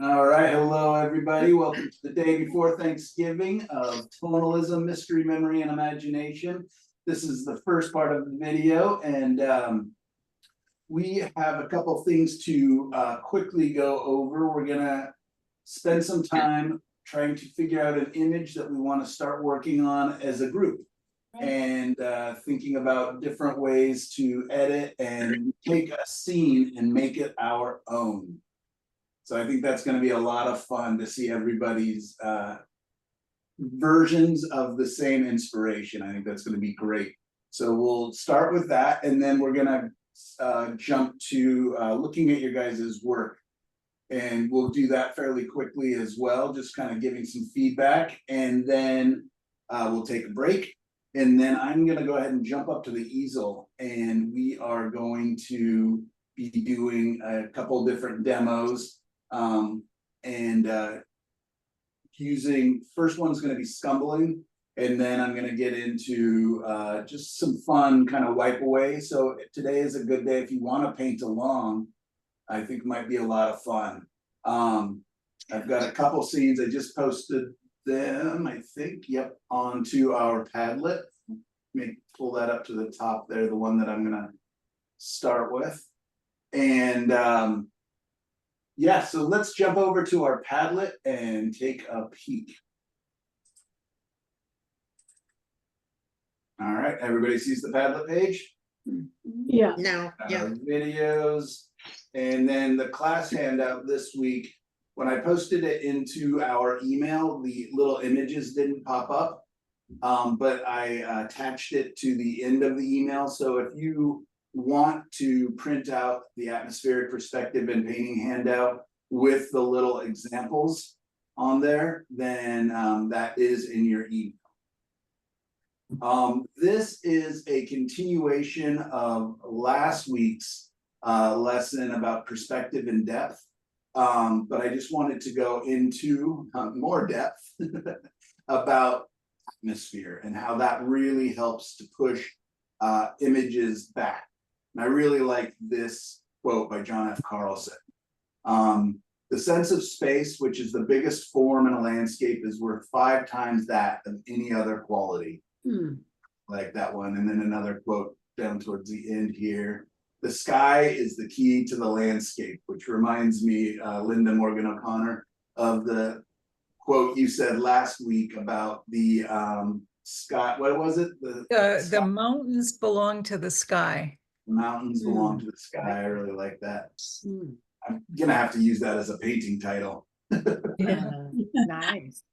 All right, hello everybody. Welcome to the day before Thanksgiving of tonalism, mystery, memory, and imagination. This is the first part of the video, and we have a couple things to quickly go over. We're gonna spend some time trying to figure out an image that we want to start working on as a group, and thinking about different ways to edit and take a scene and make it our own. So I think that's going to be a lot of fun to see everybody's versions of the same inspiration. I think that's going to be great. So we'll start with that, and then we're going to jump to looking at your guys' work. And we'll do that fairly quickly as well, just kind of giving some feedback. And then we'll take a break. And then I'm going to go ahead and jump up to the easel, and we are going to be doing a couple different demos. Using, first one's going to be scumbling, and then I'm going to get into just some fun kind of wipe away. So today is a good day if you want to paint along. I think might be a lot of fun. I've got a couple scenes. I just posted them, I think, yep, onto our Padlet. Let me pull that up to the top there, the one that I'm going to start with. And yeah, so let's jump over to our Padlet and take a peek. All right, everybody sees the Padlet page? Yeah. No, yeah. Videos, and then the class handout this week, when I posted it into our email, the little images didn't pop up, but I attached it to the end of the email. So if you want to print out the atmospheric perspective and painting handout with the little examples on there, then that is in your email. This is a continuation of last week's lesson about perspective and depth, but I just wanted to go into more depth about atmosphere and how that really helps to push images back. And I really like this quote by John F. Carlson. The sense of space, which is the biggest form in a landscape, is worth 5 times that of any other quality. Like that one. And then another quote down towards the end here. The sky is the key to the landscape, which reminds me, Linda Morgan O'Connor, of the quote you said last week about the sky. What was it? The mountains belong to the sky. The mountains belong to the sky. I really like that. I'm gonna have to use that as a painting title. Yeah. Nice.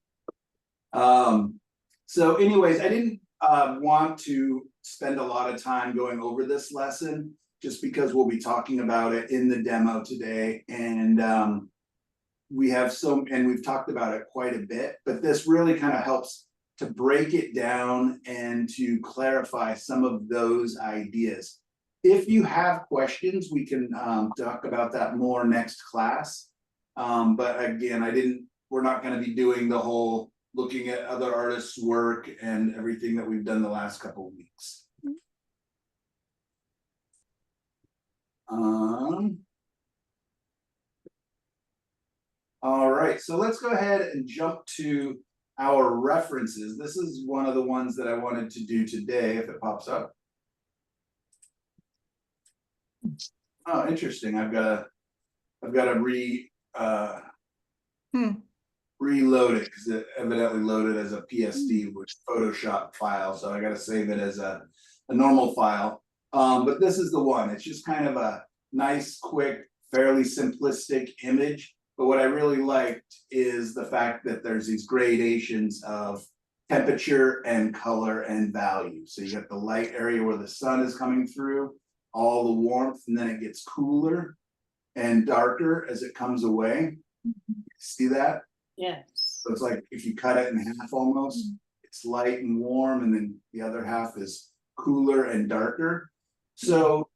So anyways, I didn't want to spend a lot of time going over this lesson, just because we'll be talking about it in the demo today. And we've talked about it quite a bit, but this really kind of helps to break it down and to clarify some of those ideas. If you have questions, we can talk about that more next class. But again, we're not going to be doing the whole looking at other artists' work and everything that we've done the last couple of weeks. All right, so let's go ahead and jump to our references. This is one of the ones that I wanted to do today, if it pops up. Oh, interesting. I've got to reload it because it evidently loaded as a PSD, which Photoshop file. So I got to save it as a normal file. But this is the one. It's just kind of a nice, quick, fairly simplistic image. But what I really liked is the fact that there's these gradations of temperature and color and value. So you got the light area where the sun is coming through, all the warmth, and then it gets cooler and darker as it comes away. See that? Yes. So it's like if you cut it in half almost, it's light and warm, and then the other half is cooler and darker. So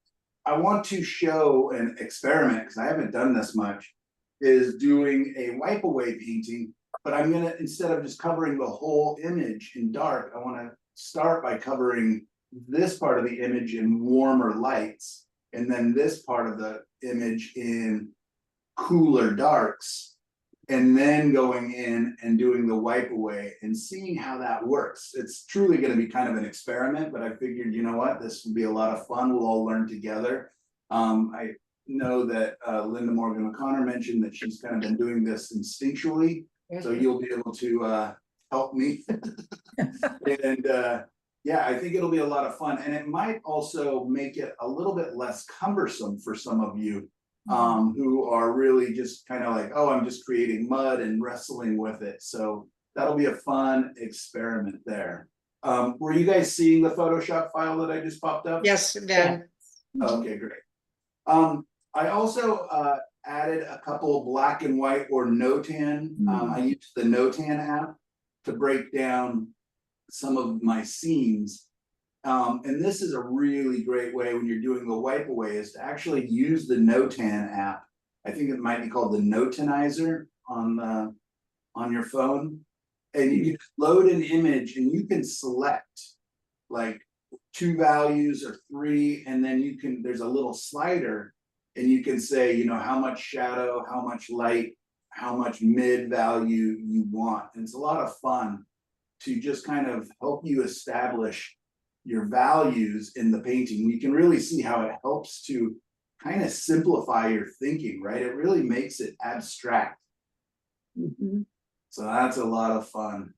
I want to show an experiment, because I haven't done this much, is doing a wipe away painting, but I'm gonna, instead of just covering the whole image in dark, I want to start by covering this part of the image in warmer lights, and then this part of the image in cooler darks, and then going in and doing the wipe away and seeing how that works. It's truly going to be kind of an experiment, but I figured, you know what, this will be a lot of fun. We'll all learn together. I know that Linda Morgan O'Connor mentioned that she's kind of been doing this instinctually, so you'll be able to help me. And yeah, I think it'll be a lot of fun, and it might also make it a little bit less cumbersome for some of you who are really just kind of like, oh, I'm just creating mud and wrestling with it. So that'll be a fun experiment there. Were you guys seeing the Photoshop file that I just popped up? Yes, then. Okay, great. I also added a couple black and white or no-tan. I used the no-tan app to break down some of my scenes. And this is a really great way when you're doing the wipe away is to actually use the no-tan app. I think it might be called the Notanizer on your phone. And you can load an image and you can select like 2 values or 3, and then there's a little slider and you can say, you know, how much shadow, how much light, how much mid value you want. And it's a lot of fun to just kind of help you establish your values in the painting. You can really see how it helps to kind of simplify your thinking, right? It really makes it abstract. So that's a lot of fun.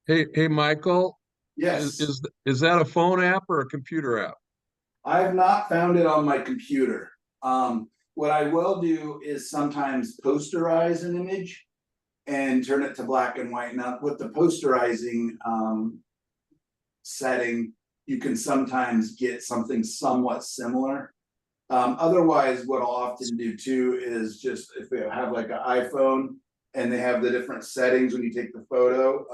Hey, Michael. Yes. Is that a phone app or a computer app? I have not found it on my computer. What I will do is sometimes posterize an image and turn it to black and white. Now, with the posterizing setting, you can sometimes get something somewhat similar. Otherwise, what I'll often do too is just if they have like an iPhone and they have the different settings when you take the photo,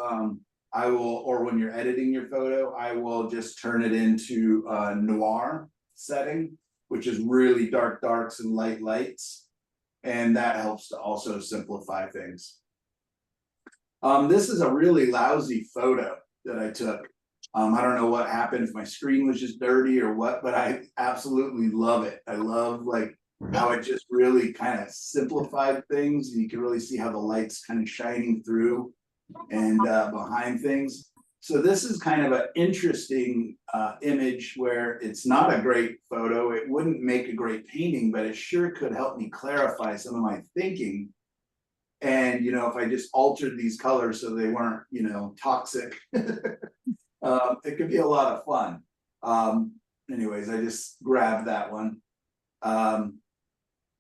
I will, or when you're editing your photo, I will just turn it into a noir setting, which is really dark darks and light lights. And that helps to also simplify things. This is a really lousy photo that I took. I don't know what happened, if my screen was just dirty or what, but I absolutely love it. I love like how it just really kind of simplified things, and you can really see how the light's kind of shining through and behind things. So this is kind of an interesting image where it's not a great photo. It wouldn't make a great painting, but it sure could help me clarify some of my thinking. And, you know, if I just altered these colors so they weren't, you know, toxic, it could be a lot of fun. Anyways, I just grabbed that one.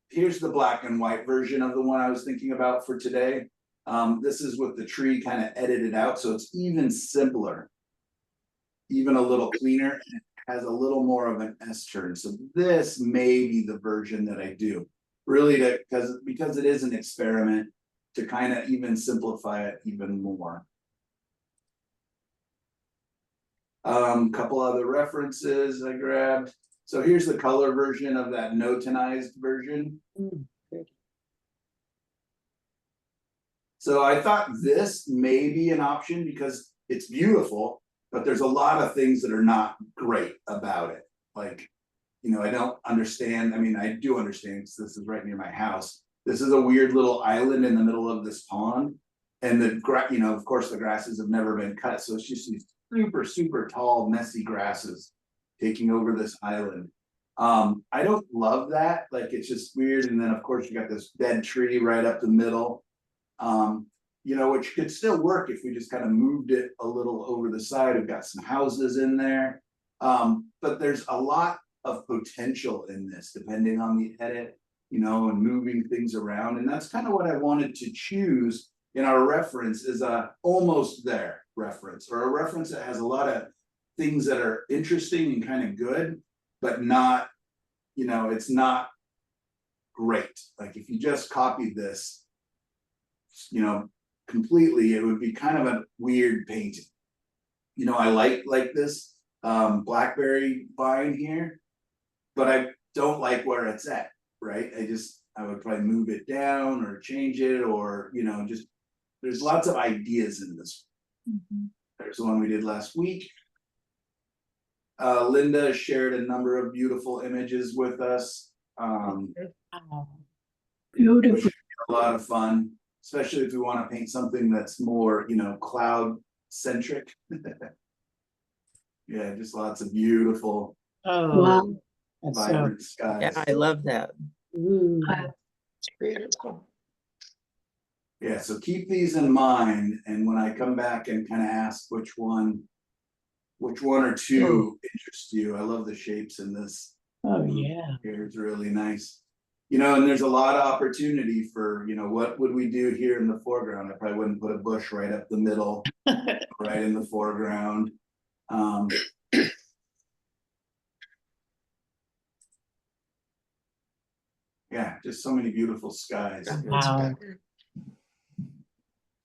Here's the black and white version of the one I was thinking about for today. This is with the tree kind of edited out, so it's even simpler, even a little cleaner, and it has a little more of an S turn. So this may be the version that I do, really, because it is an experiment, to kind of even simplify it even more. Couple other references I grabbed. So here's the color version of that notanized version. So I thought this may be an option because it's beautiful, but there's a lot of things that are not great about it. Like, you know, I don't understand. I mean, I do understand because this is right near my house. This is a weird little island in the middle of this pond. And you know, of course, the grasses have never been cut. So it's just these super, super tall, messy grasses taking over this island. I don't love that. Like, it's just weird. And then, of course, you got this dead tree right up the middle. You know, which could still work if we just kind of moved it a little over the side. We've got some houses in there. But there's a lot of potential in this, depending on the edit, you know, and moving things around. And that's kind of what I wanted to choose in our reference, is a almost there reference, or a reference that has a lot of things that are interesting and kind of good, but not, you know, it's not great. Like if you just copied this, you know, completely, it would be kind of a weird painting. You know, I like this blackberry vine here, but I don't like where it's at, right? I would probably move it down or change it, or, you know, just, there's lots of ideas in this. There's the one we did last week. Linda shared a number of beautiful images with us. Beautiful. A lot of fun. especially if we want to paint something that's more, you know, cloud centric. Yeah, just lots of beautiful, Oh, Wow. that's so, vibrant skies. Yeah, I love that. it's beautiful. Yeah, so keep these in mind, and when I come back and kind of ask which one or two interest you, I love the shapes in this. Oh, yeah. Here, it's really nice. You know, and there's a lot of opportunity for, you know, what would we do here in the foreground? I probably wouldn't put a bush right up the middle, right in the foreground. Yeah, just so many beautiful skies. Wow.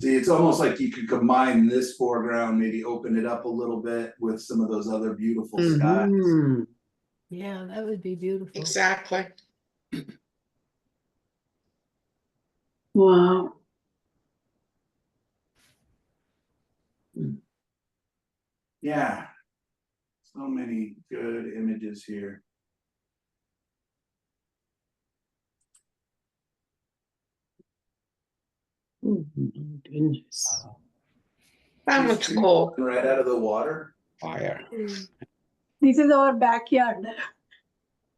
See, it's almost like you could combine this foreground, maybe open it up a little bit with some of those other beautiful skies. Mhm. Yeah, that would be beautiful. Exactly. Wow. Yeah, so many good images here. Oh, my goodness. That These looks trees cool. coming right out of the water. Fire. This is our backyard.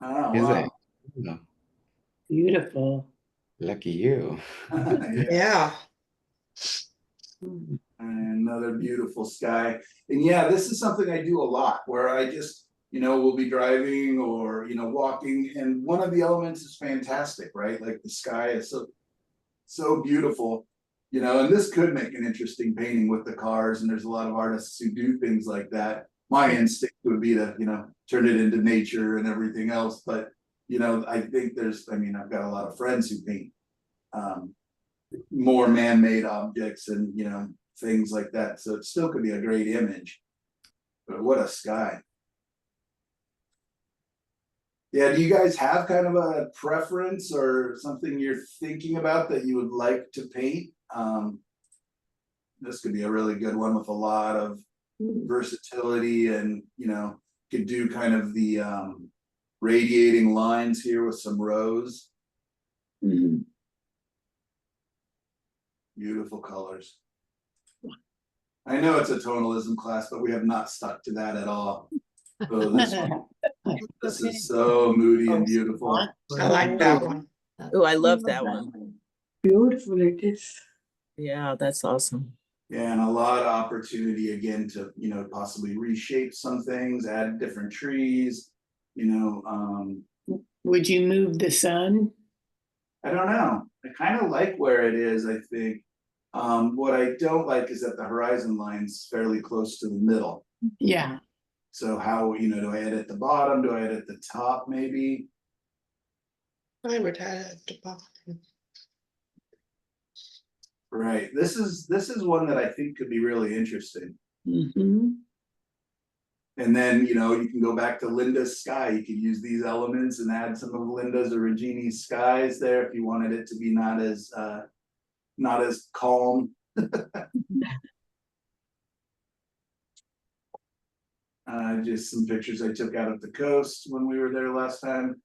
Oh, Is wow. it? No. Beautiful. Lucky you. Yeah. Yeah. Mm. And another beautiful sky. And yeah, this is something I do a lot where I just, you know, will be driving or, you know, walking, and one of the elements is fantastic, right? Like the sky is so beautiful, you know, and this could make an interesting painting with the cars, and there's a lot of artists who do things like that. My instinct would be to, you know, turn it into nature and everything else, but you know, I think I've got a lot of friends who paint more man-made objects and, you know, things like that, so it still could be a great image. But what a sky. Yeah, do you guys have kind of a preference or something you're thinking about that you would like to paint? This could be a really good one with a lot of versatility, and you know, could do kind of the radiating lines here with some rose. Mhm. Beautiful colors. I know it's a tonalism class, but we have not stuck to that at all. So this is so moody and beautiful. I like that one. Oh, I love that one. Beautiful it is. Yeah, that's awesome. Yeah, and a lot of opportunity again to, you know, possibly reshape some things, add different trees, you know, Would you move the sun? I don't know. I kind of like where it is, I think. What I don't like is that the horizon line's fairly close to the middle. Yeah. So how, you know, do I add at the bottom? Do I add at the top maybe? I would have it at the bottom. Right. This is one that I think could be really interesting. Mm-hmm. And then, you know, you can go back to Linda's sky. You could use these elements and add some of Linda's or Regini's skies there if you wanted it to be not as calm. Just some pictures I took out of the coast when we were there last time.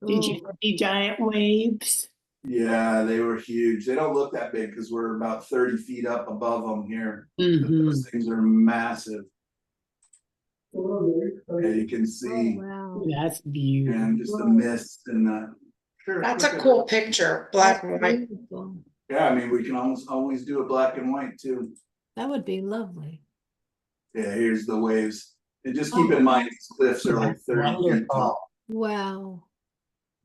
Did you see giant waves? Yeah, they were huge. They don't look that big because we're about 30 feet up above them here. But Mm-hmm. those things are massive. Yeah, you can see, Wow. That's beautiful. and just the mist and the. Sure. That's a look at cool it. picture, black and white. Beautiful. Yeah, I mean, we can always do a black and white too. That would be lovely. Yeah, here's the waves. And just keep in mind, these cliffs are like 30 feet Wonderful. tall. Wow.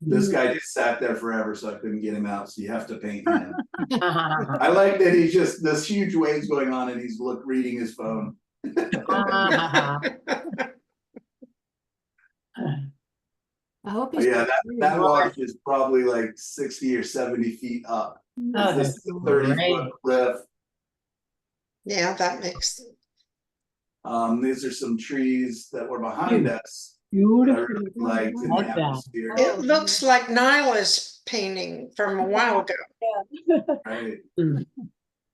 This guy just sat there forever, so I couldn't get him out, so you have to paint him. I like that he's just, this huge waves going on and he's reading his phone. I hope But he's. yeah, that water is probably like 60 or 70 feet up. Oh, This that's is a 30-foot cliff. Yeah, that makes, These are some trees that were behind us. That I Beautiful. really liked in Like the that. atmosphere. it looks like Nyla's painting from a while ago. Right.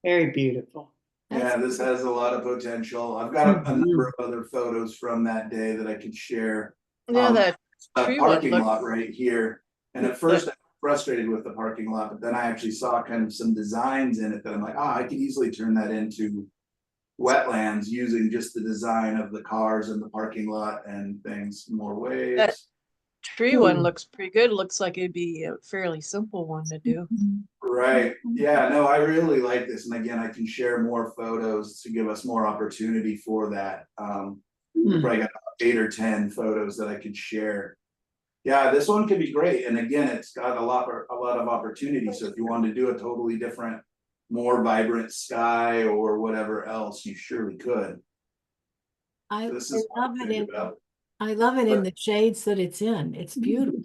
Very beautiful. Yeah, this has a lot of potential. I've got a number of other photos from that day that I could share. Yeah, that A tree would parking look- lot right here. And at first I frustrated with the parking lot, but then I actually saw kind of some designs in it that I'm like, I could easily turn that into wetlands using just the design of the cars and the parking lot and things, more waves. Tree one looks pretty good. Looks like it'd be a fairly simple one to do. Right, yeah, no, I really like this, and again, I can share more photos to give us more opportunity for that. Probably got 8 or 10 photos that I could share. Yeah, this one could be great, and again, it's got a lot of opportunity, so if you want to do a totally different, more vibrant sky or whatever else, you surely could. I This is what love I'm it thinking in, about. I love it in But- the shades that it's in. It's beautiful.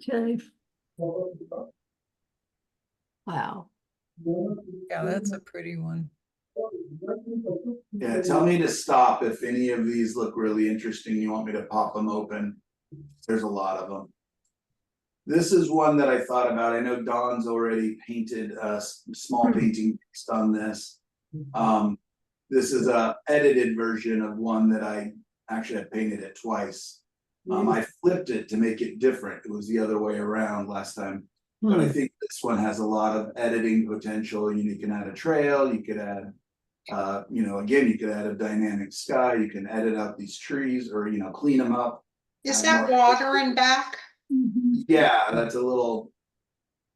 Wow. Yeah, that's a pretty one. Yeah, tell me to stop if any of these look really interesting, you want me to pop them open. There's a lot of them. This is one that I thought about. I know Don's already painted a small painting based on this. This is a edited version of one that I actually have painted it twice. I flipped it to make it different. It was the other way around last time. But I think this one has a lot of editing potential. You can add a trail, you could add, again, you could add a dynamic sky, you can edit out these trees or, clean them up. Is add that more- water in back? Yeah, that's a little,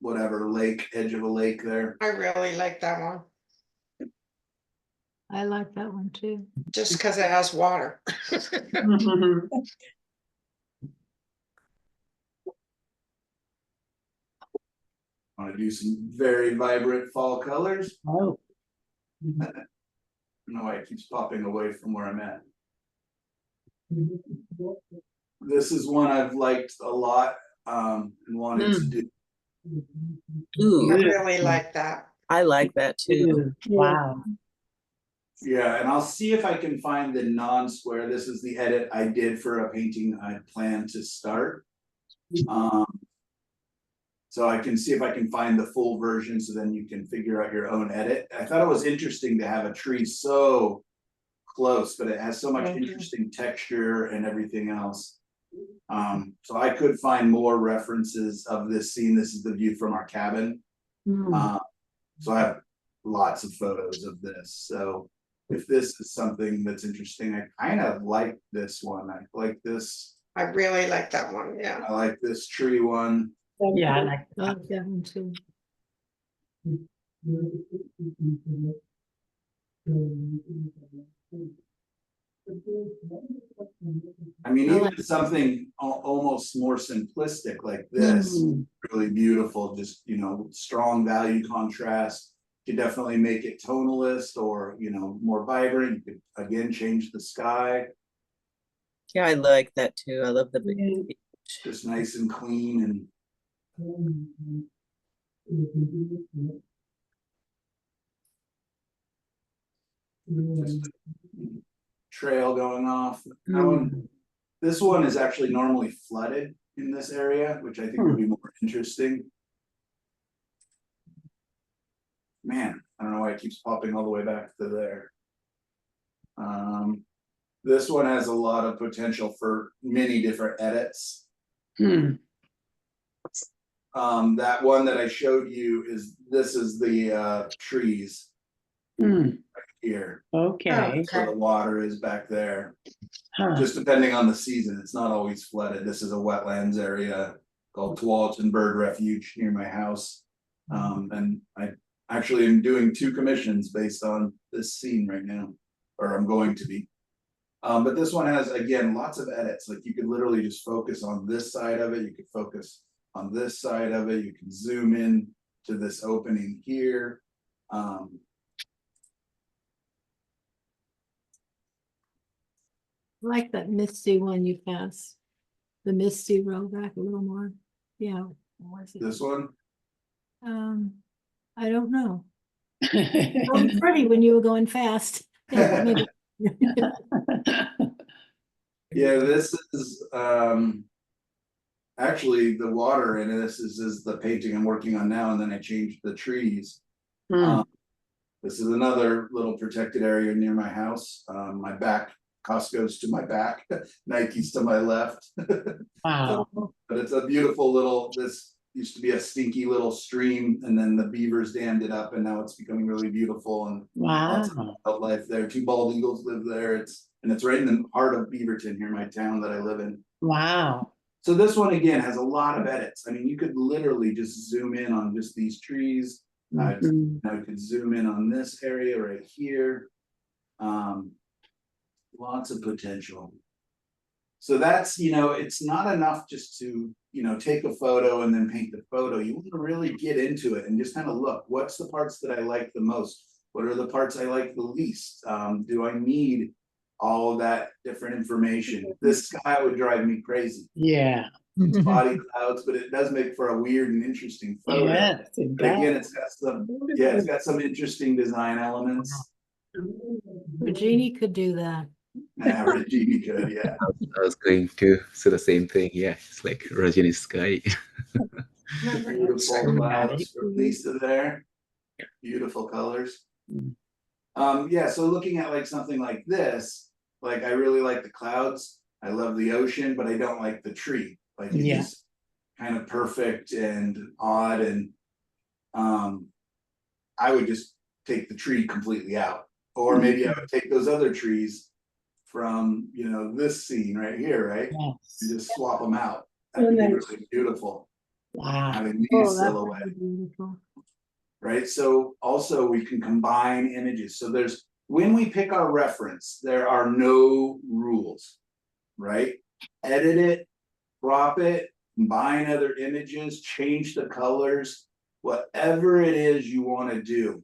whatever, lake, edge of a lake there. I really like that one, I like that one too. just because it has water. Want to do some very vibrant fall colors. Oh, I don't know why it keeps popping away from where I'm at. This is one I've liked a lot, and wanted to do. I ooh, really like that. I like that too. wow. Yeah, and I'll see if I can find the non-square. This is the edit I did for a painting I plan to start. So I can see if I can find the full version, so then you can figure out your own edit. I thought it was interesting to have a tree so close, but it has so much interesting texture and everything else. So I could find more references of this scene. This is the view from our cabin. So I have lots of photos of this. So if this is something that's interesting, I kind of like this one. I like this. I really like that one, yeah. I like this tree one. Yeah, I like I like that one too. I mean, I even like- something almost more simplistic like this, really beautiful, just, strong value contrast. You could definitely make it tonalist or, more vibrant. You could, again, change the sky, Yeah, I like that too. I love the big. just nice and clean and. Just a trail going off. That one, this one is actually normally flooded in this area, which I think would be more interesting. Man, I don't know why it keeps popping all the way back to there. This one has a lot of potential for many different edits. That one that I showed you this is the trees here. Okay. So the water is back there. Huh. Just depending on the season, it's not always flooded. This is a wetlands area called Tualatin Bird Refuge near my house. And I actually am doing 2 commissions based on this scene right now, or I'm going to be. But this one has, again, lots of edits. Like you could literally just focus on this side of it. You could focus on this side of it. You can zoom in to this opening here. I like that misty one you passed. The misty row back a little more. Yeah. What was it? This one, I don't know. It was pretty when you were going fast. Yeah, maybe. yeah, this is actually the water in this is the painting I'm working on now, and then I changed the trees. This is another little protected area near my house. My back, Costco's to my back, Nike's to my left. Wow. But it's a beautiful little, this used to be a stinky little stream, and then the beavers dammed it up, and now it's becoming really beautiful and lots of Wow. wildlife there. 2 bald eagles live there. It's right in the heart of Beaverton here, my town that I live in. Wow. So this one again has a lot of edits. I mean, you could literally just zoom in on just these trees. Mhm. I could zoom in on this area right here. Lots of potential. So that's, it's not enough just to, take a photo and then paint the photo. You want to really get into it and just kind of look, what's the parts that I like the most? What are the parts I like the least? Do I need all of that different information? This sky would drive me crazy. Yeah. Body clouds, but it does make for a weird and interesting photo. Yes, it But again, does. it's got some interesting design elements. Regina could do that. Regina could, yeah. I was going to say the same thing. Yeah, it's like Rajini's sky. Beautiful clouds from Lisa there. Beautiful colors. Yeah, so looking at like something like this, like I really like the clouds. I love the ocean, but I don't like the tree. Like it's Yeah. just kind of perfect and odd, and I would just take the tree completely out. Or maybe I would take those other trees from, this scene right here, right? Yes. And just swap them out. That would be really beautiful. Wow. Having these Oh, that's silhouette, beautiful. right? So also we can combine images. So when we pick our reference, there are no rules, right? Edit it, crop it, combine other images, change the colors, whatever it is you want to do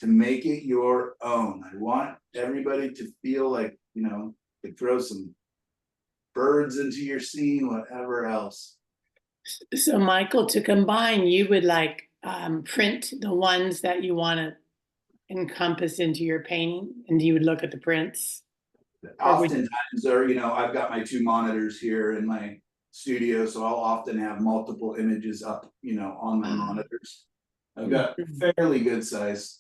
to make it your own. I want everybody to feel like, could throw some birds into your scene, whatever else. So Michael, to combine, you would like print the ones that you want to encompass into your painting, and you would look at the prints. Oftentimes, I've got my 2 monitors here in my studio, so I'll often have multiple images up, on my monitors. I've got fairly good size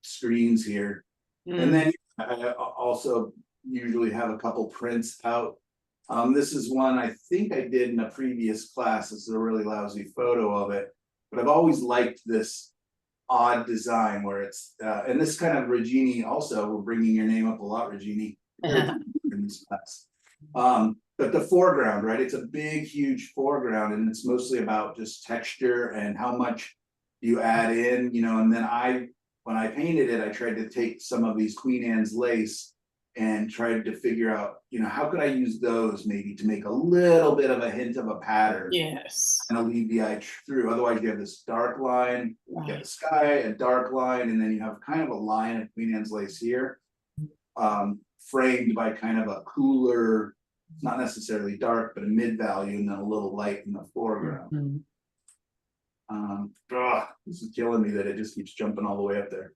screens here. And then I also usually have a couple prints out. This is one I think I did in a previous class. This is a really lousy photo of it, but I've always liked this odd design where it's, and this kind of Regini also, we're bringing your name up a lot, Regini, in this class. But the foreground, right? It's a big, huge foreground, and it's mostly about just texture and how much you add in, and then when I painted it, I tried to take some of these Queen Anne's lace and tried to figure out, how could I use those maybe to make a little bit of a hint of a pattern. Yes. And I'll lead the eye through. Otherwise, you have this dark line, you have the sky, a dark line, and then you have kind of a line of Queen Anne's lace here, framed by kind of a cooler, not necessarily dark, but a mid value, and then a little light in the foreground. This is killing me that it just keeps jumping all the way up there.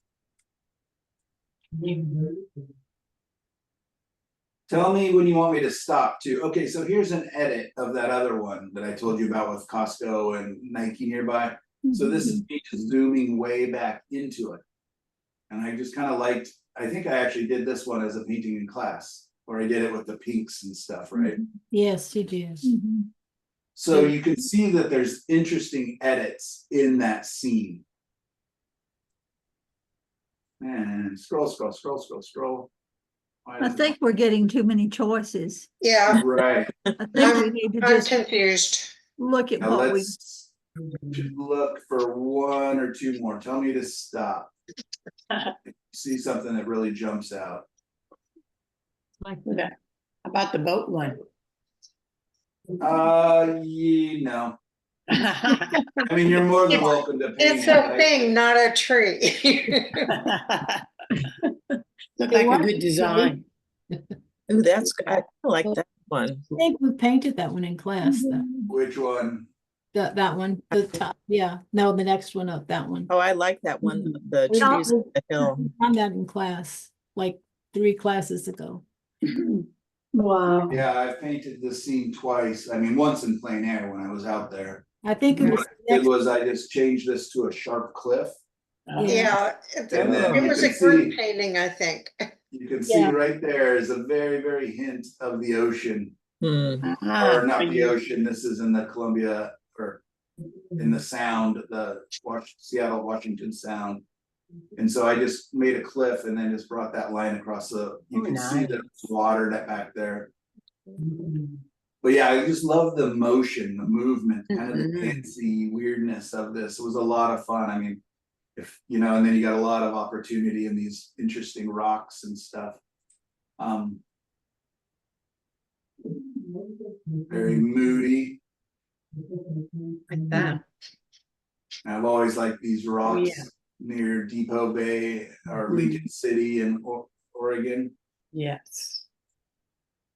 Tell me when you want me to stop too. Okay, so here's an edit of that other one that I told you about with Costco and Nike nearby. So this is me just zooming way back into it. And I just kind of liked, I think I actually did this one as a painting in class, or I did it with the pinks and stuff, right? Yes, you did. So you can see that there's interesting edits in that scene. And scroll. I think we're getting too many choices. Yeah, Right. I think we need to I'm just confused. look at Now what we, let's look for 1 or 2 more. Tell me to stop. See something that really jumps out. Like that. How about the boat one? No. I mean, you're more than welcome to paint It's it. a thing, not a tree. Look like a good design. Ooh, I like that one. I think we painted that one in class, though. Which one? That one, the top, yeah, no, the next one up, that one. Oh, I like that one, the We trees on the hill. found that in class, like 3 classes ago. Wow. Yeah, I've painted this scene twice. I mean, once in plein air when I was out there. I think it was. What I did was I just changed this to a sharp cliff. Yeah, And then it you was a can group see, painting, I think. you can see Yeah. right there is a very, very hint of the ocean. Hmm. Or not the ocean, this is in the Columbia, or in the sound, Seattle, Washington Sound. And so I just made a cliff and then just brought that line across you Oh, can see the nice. water that back there. But yeah, I just love the motion, the movement, kind of the Mhm. fancy weirdness of this. It was a lot of fun. I mean, and then you got a lot of opportunity in these interesting rocks and stuff. Very moody. Like that. I've always liked these rocks Yeah. near Depot Bay or Mhm. Lincoln City in Oregon. Yes.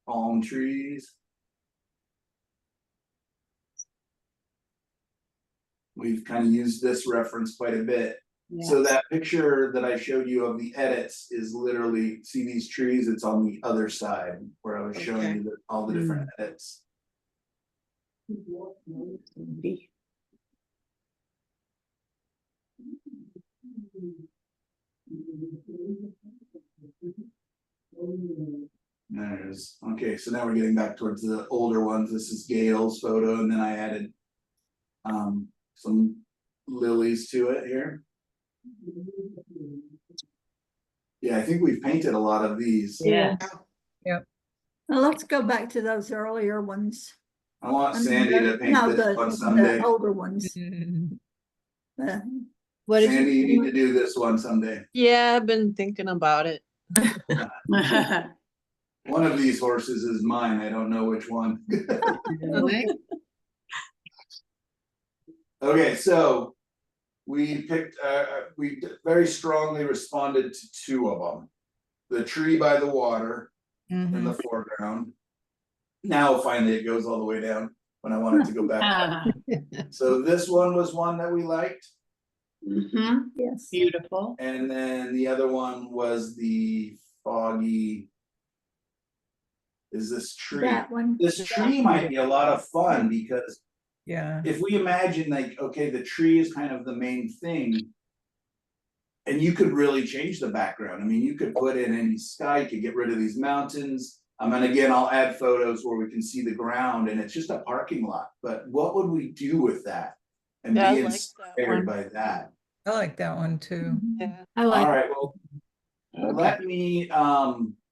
Palm trees. We've kind of used this reference quite a bit. So Yes. that picture that I showed you of the edits is literally, see these trees, it's on the other side where I was showing Okay. you all the different edits. Maybe. There's, okay, so now we're getting back towards the older ones. This is Gail's photo, and then I added some lilies to it here. Yeah, I think we've painted a lot of these. Yeah. Now let's go back to those earlier ones. I want I mean, Sandy to paint no, this one someday. the older ones. What did Sandy, you need to you? do this one someday. Yeah, I've been thinking about it. One of these horses is mine. I don't know which one. Okay, so we picked, we very strongly responded to two of them. The tree by the water in the foreground. Now finally it goes all the way down when I want it to go back up. So this one was one that we liked. Mhm. Yes. Beautiful. And then the other one was the foggy. Is this tree? That one. This tree might be a lot of fun because Yeah. if we imagine like, okay, the tree is kind of the main thing. And you could really change the background. I mean, you could put in any sky, you could get rid of these mountains. And again, I'll add photos where we can see the ground and it's just a parking lot. But what would we do with that? And Yeah, I be like that inspired one. by that. I like that one too. Yeah. I All like. right, well, let me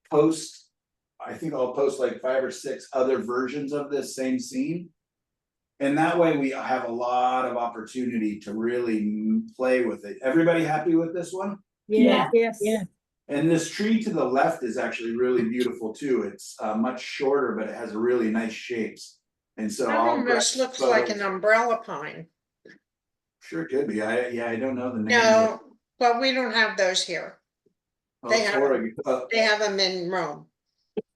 post, I think I'll post like 5 or 6 other versions of this same scene. And that way we have a lot of opportunity to really play with it. Everybody happy with this one? Yeah. Yes. Yeah. And this tree to the left is actually really beautiful too. It's much shorter, but it has really nice shapes. And so That I'll grab almost looks like an photos. umbrella pine. Sure could be. I don't know the name. No, but we don't have those here. Oh, they it's have- Oregon. They have them in Rome,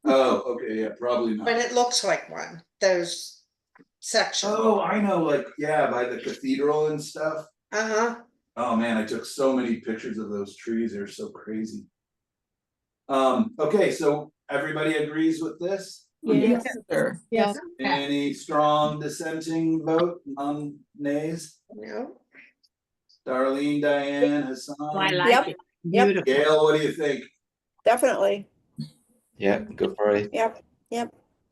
Oh, okay, yeah, probably not. but it looks like one, those sections. Oh, I know, like, yeah, by the cathedral and stuff. Uh-huh. Oh man, I took so many pictures of those trees. They're so crazy. Okay, so everybody agrees with this? Yes. Sure. Yes. Any strong dissenting vote on nays? No, Darlene, Diane, I Hassan, like it. Yep. Beautiful. Gail, what do you think? Definitely. Yeah, go for it. Yep.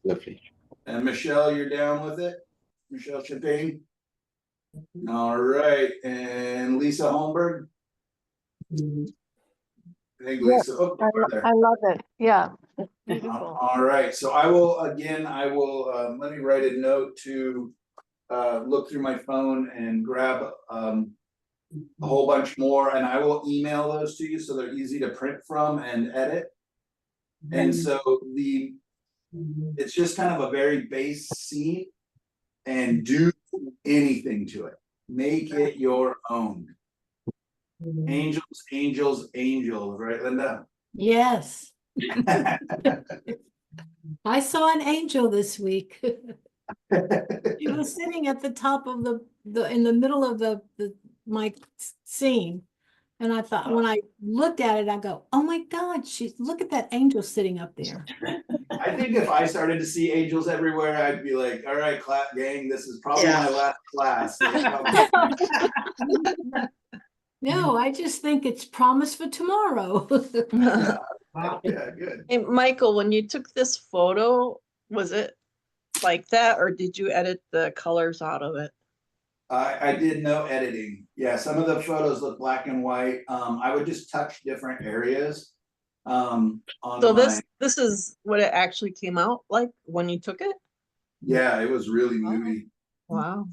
Lovely. And Michelle, you're down with it? Michelle Chapin? All right, and Lisa Holmberg? I think Lisa, oh, there. I love it. Yeah. It's beautiful. All right, so I will, let me write a note to look through my phone and grab a whole bunch more, and I will email those to you so they're easy to print from and edit. And so it's just kind of a very base scene, and do anything to it. Make it your own. Angels, angels, angels, right, Linda? Yes. I saw an angel this week. She was sitting at the top of in the middle of my scene. And I thought, when I looked at it, I go, oh my God, look at that angel sitting up there. I think if I started to see angels everywhere, I'd be like, all right, clap gang, this is probably Yeah. my last class. No, I just think it's promise for tomorrow. Yeah, good. Hey, Michael, when you took this photo, was it like that or did you edit the colors out of it? I did no editing. Yeah, some of the photos look black and white. I would just touch different areas. On So my, this is what it actually came out like when you took it? yeah, it was really Oh. moody. Wow.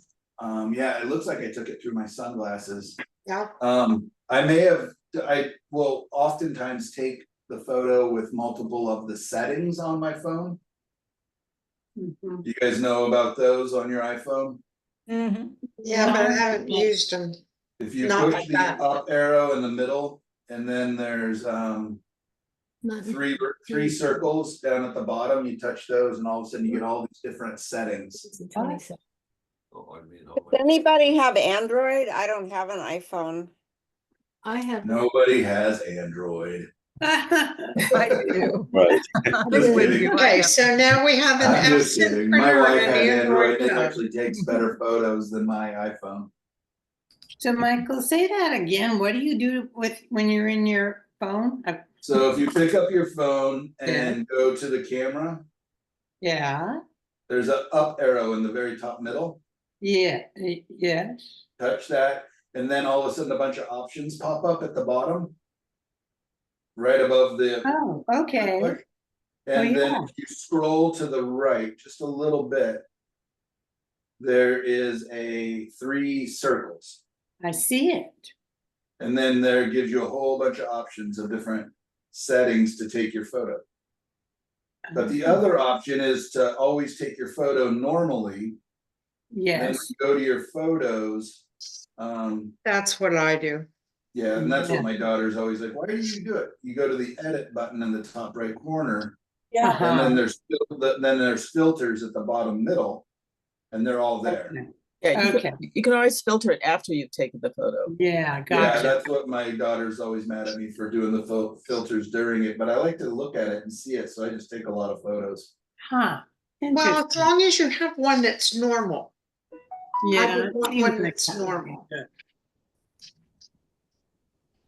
Yeah, it looks like I took it through my sunglasses. Yeah. I may have, I will oftentimes take the photo with multiple of the settings on my phone. Mhm. You guys know about those on your iPhone? Yeah, but I haven't used them. If you Not push like the that. up arrow in the middle, and then there's Not- three circles down at the bottom, you touch those and all of a sudden you get all these different settings. It's a 27. Does anybody have Android? I don't have an iPhone. I have. Nobody has Android. I do. Right. I'm Just with kidding. you. I Okay, have- so now we have an I'm just kidding. My absentpreneur wife and has Android, it phone. actually takes better photos than my iPhone. So Michael, say that again. What do you do with when you're in your phone? So if you pick up your phone and go to the camera, Yeah, there's an up arrow in the very top middle. yes. Touch that, and then all of a sudden a bunch of options pop up at the bottom. Right above the. Oh, okay. And then yeah. if you scroll to the right just a little bit, there is a 3 circles. I see it. And then there gives you a whole bunch of options of different settings to take your photo. But the other option is to always take your photo normally. And then when Yes. you go to your photos, That's what I do. yeah, and that's Yeah. what my daughter's always like, why do you do it? You go to the edit button in the top right corner, Yeah. and then Uh-huh. there's filters at the bottom middle, and they're all there. Okay. Yeah, Okay. you can always filter it after you've taken the photo. Yeah, Yeah, gotcha. that's what my daughter's always mad at me for doing the filters during it, but I like to look at it and see it, so I just take a lot of photos. Huh. Well, as Interesting. long as you have one that's normal. Yeah. would want seems one like that's that would be normal. good.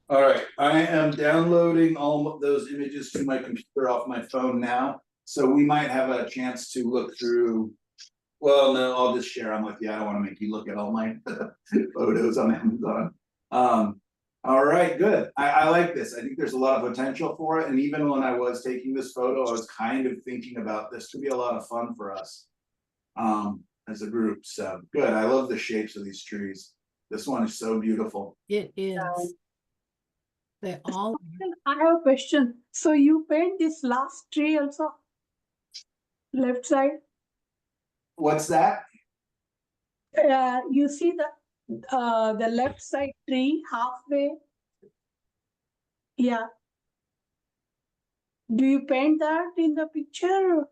All right, I am downloading all of those images to my computer off my phone now, so we might have a chance to look through. Well, no, I'll just share them with you. I don't want to make you look at all my photos on Amazon. All right, good. I like this. I think there's a lot of potential for it. And even when I was taking this photo, I was kind of thinking about this could be a lot of fun for us as a group. So good. I love the shapes of these trees. This one is so beautiful. It is. They all. I have a question. So you paint this last tree also? Left side? What's that? You see the left side tree halfway? Yeah. Do you paint that in the picture?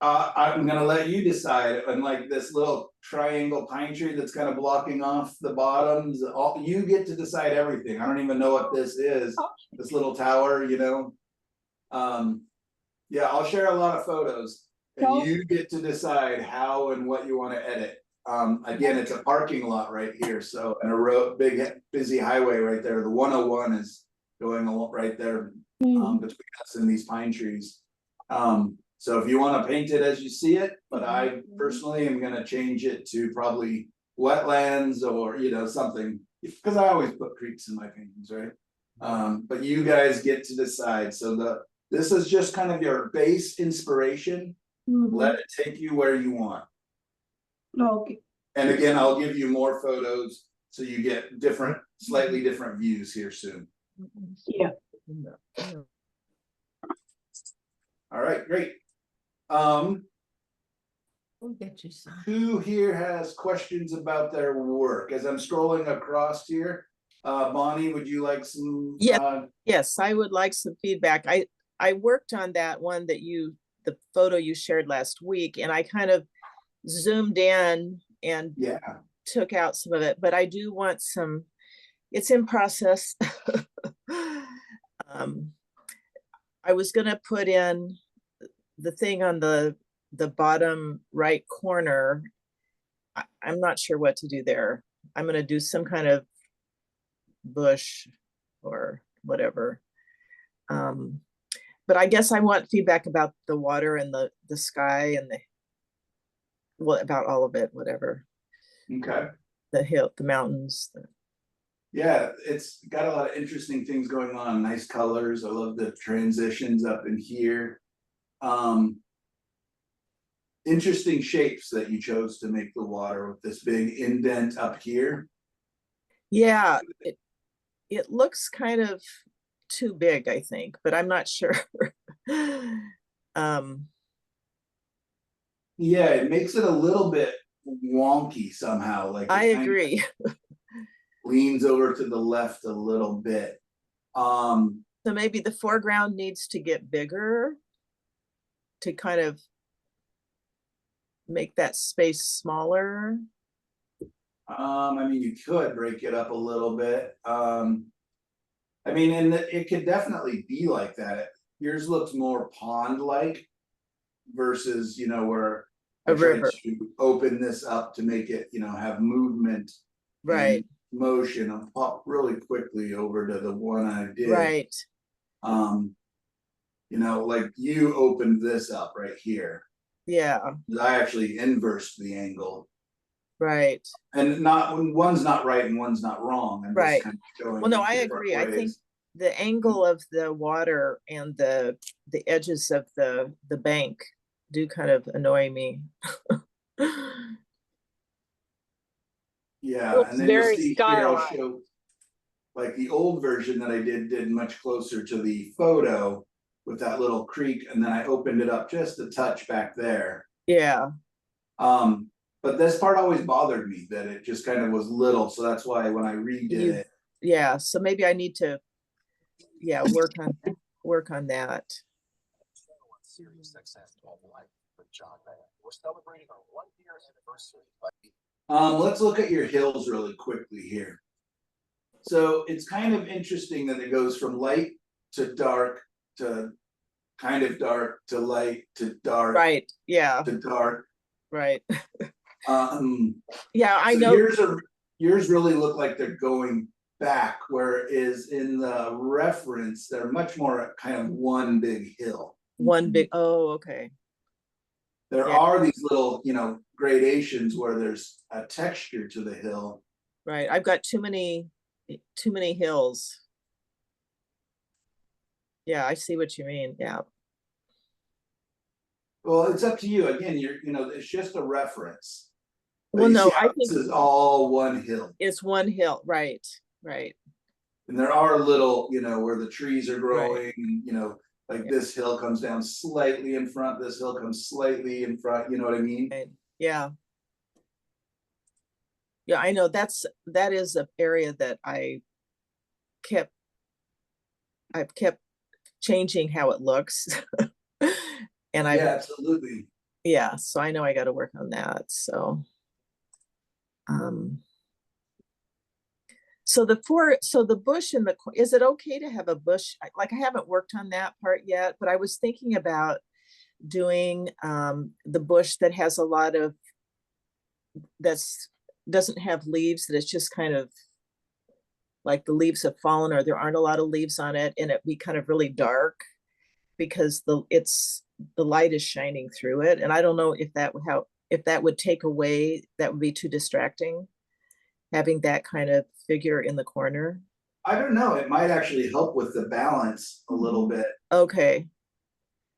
I'm gonna let you decide. And like this little triangle pine tree that's kind of blocking off the bottoms, you get to decide everything. I don't even know what this is. This little tower, you know. Yeah, I'll share a lot of photos and you get to decide how and what you want to edit. Again, it's a parking lot right here, so and a road, big busy highway right there. The 101 is going along right there between us and these pine trees. So if you want to paint it as you see it, but I personally am going to change it to probably wetlands or, you know, something, because I always put creeks in my paintings, right? But you guys get to decide. So this is just kind of your base inspiration. Let it take you where you want. Okay. And again, I'll give you more photos so you get different, slightly different views here soon. Yeah. All right, great. We'll get you some. Who here has questions about their work? As I'm scrolling across here, Bonnie, would you like some? Yeah. Yes, I would like some feedback. I worked on that one that the photo you shared last week, and I kind of zoomed in and took out some of it, but I do want some, it's in process. I was gonna put in the thing on the bottom right corner. I'm not sure what to do there. I'm gonna do some kind of bush or whatever. But I guess I want feedback about the water and the sky and about all of it, whatever. Okay. the hill, the mountains. Yeah, it's got a lot of interesting things going on, nice colors. I love the transitions up in here. Interesting shapes that you chose to make the water with this big indent up here. Yeah, it looks kind of too big, I think, but I'm not sure. Yeah, it makes it a little bit wonky somehow, like I it kind of agree. leans over to the left a little bit. So maybe the foreground needs to get bigger to kind of make that space smaller. I mean, you could break it up a little bit. I mean, and it could definitely be like that. Yours looks more pond-like versus, you know, where I A tried river. to open this up to make it, you know, have movement Right, and motion. I'll pop really quickly over to the one I did. right. You know, like you opened this up right here. Yeah, I actually inversed the angle. right. And not one's not right and one's not wrong. I'm Right. just kind of showing Well, no, you I different agree. I think ways. the angle of the water and the edges of the bank do kind of annoy me. Yeah, Looks and then you'll very see here, I'll stylized. show like the old version that I did much closer to the photo with that little creek, and then I opened it up just a touch back there. Yeah, But this part always bothered me that it just kind of was little, so that's why when I redid You- it. yeah. So maybe I need to, yeah, work on that. Let's look at your hills really quickly here. So it's kind of interesting that it goes from light to dark to kind of dark to light to dark Right. Yeah. to dark. Right. Yeah, I so know. yours really look like they're going back, whereas in the reference, they're much more kind of one big hill. One big. Oh, okay. There Yeah. are these little, you know, gradations where there's a texture to the hill. Right. I've got too many hills. Yeah, I see what you mean. Yeah. Well, it's up to you. Again, you know, it's just a reference. But Well, you no, see how I this think is all one hill. it's one hill. Right. Right. And there are little, you know, where the trees are growing, Right. and, you know, like Yeah. this hill comes down slightly in front, this hill comes slightly in front, you know what I mean? Right. Yeah. Yeah, I know that is an area that I've kept changing how it looks. And Yeah, absolutely. yeah, so I know I got to work on that. So so the bush in the, is it okay to have a bush? Like I haven't worked on that part yet, but I was thinking about doing the bush that has a lot of, doesn't have leaves, that it's just kind of like the leaves have fallen or there aren't a lot of leaves on it, and it be kind of really dark because the light is shining through it. And I don't know if that would take away, that would be too distracting, having that kind of figure in the corner. I don't know, it might actually help with the balance a little bit. Okay.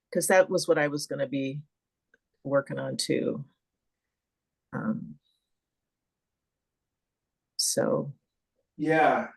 Because that was what I was going to be working on too. So. Yeah.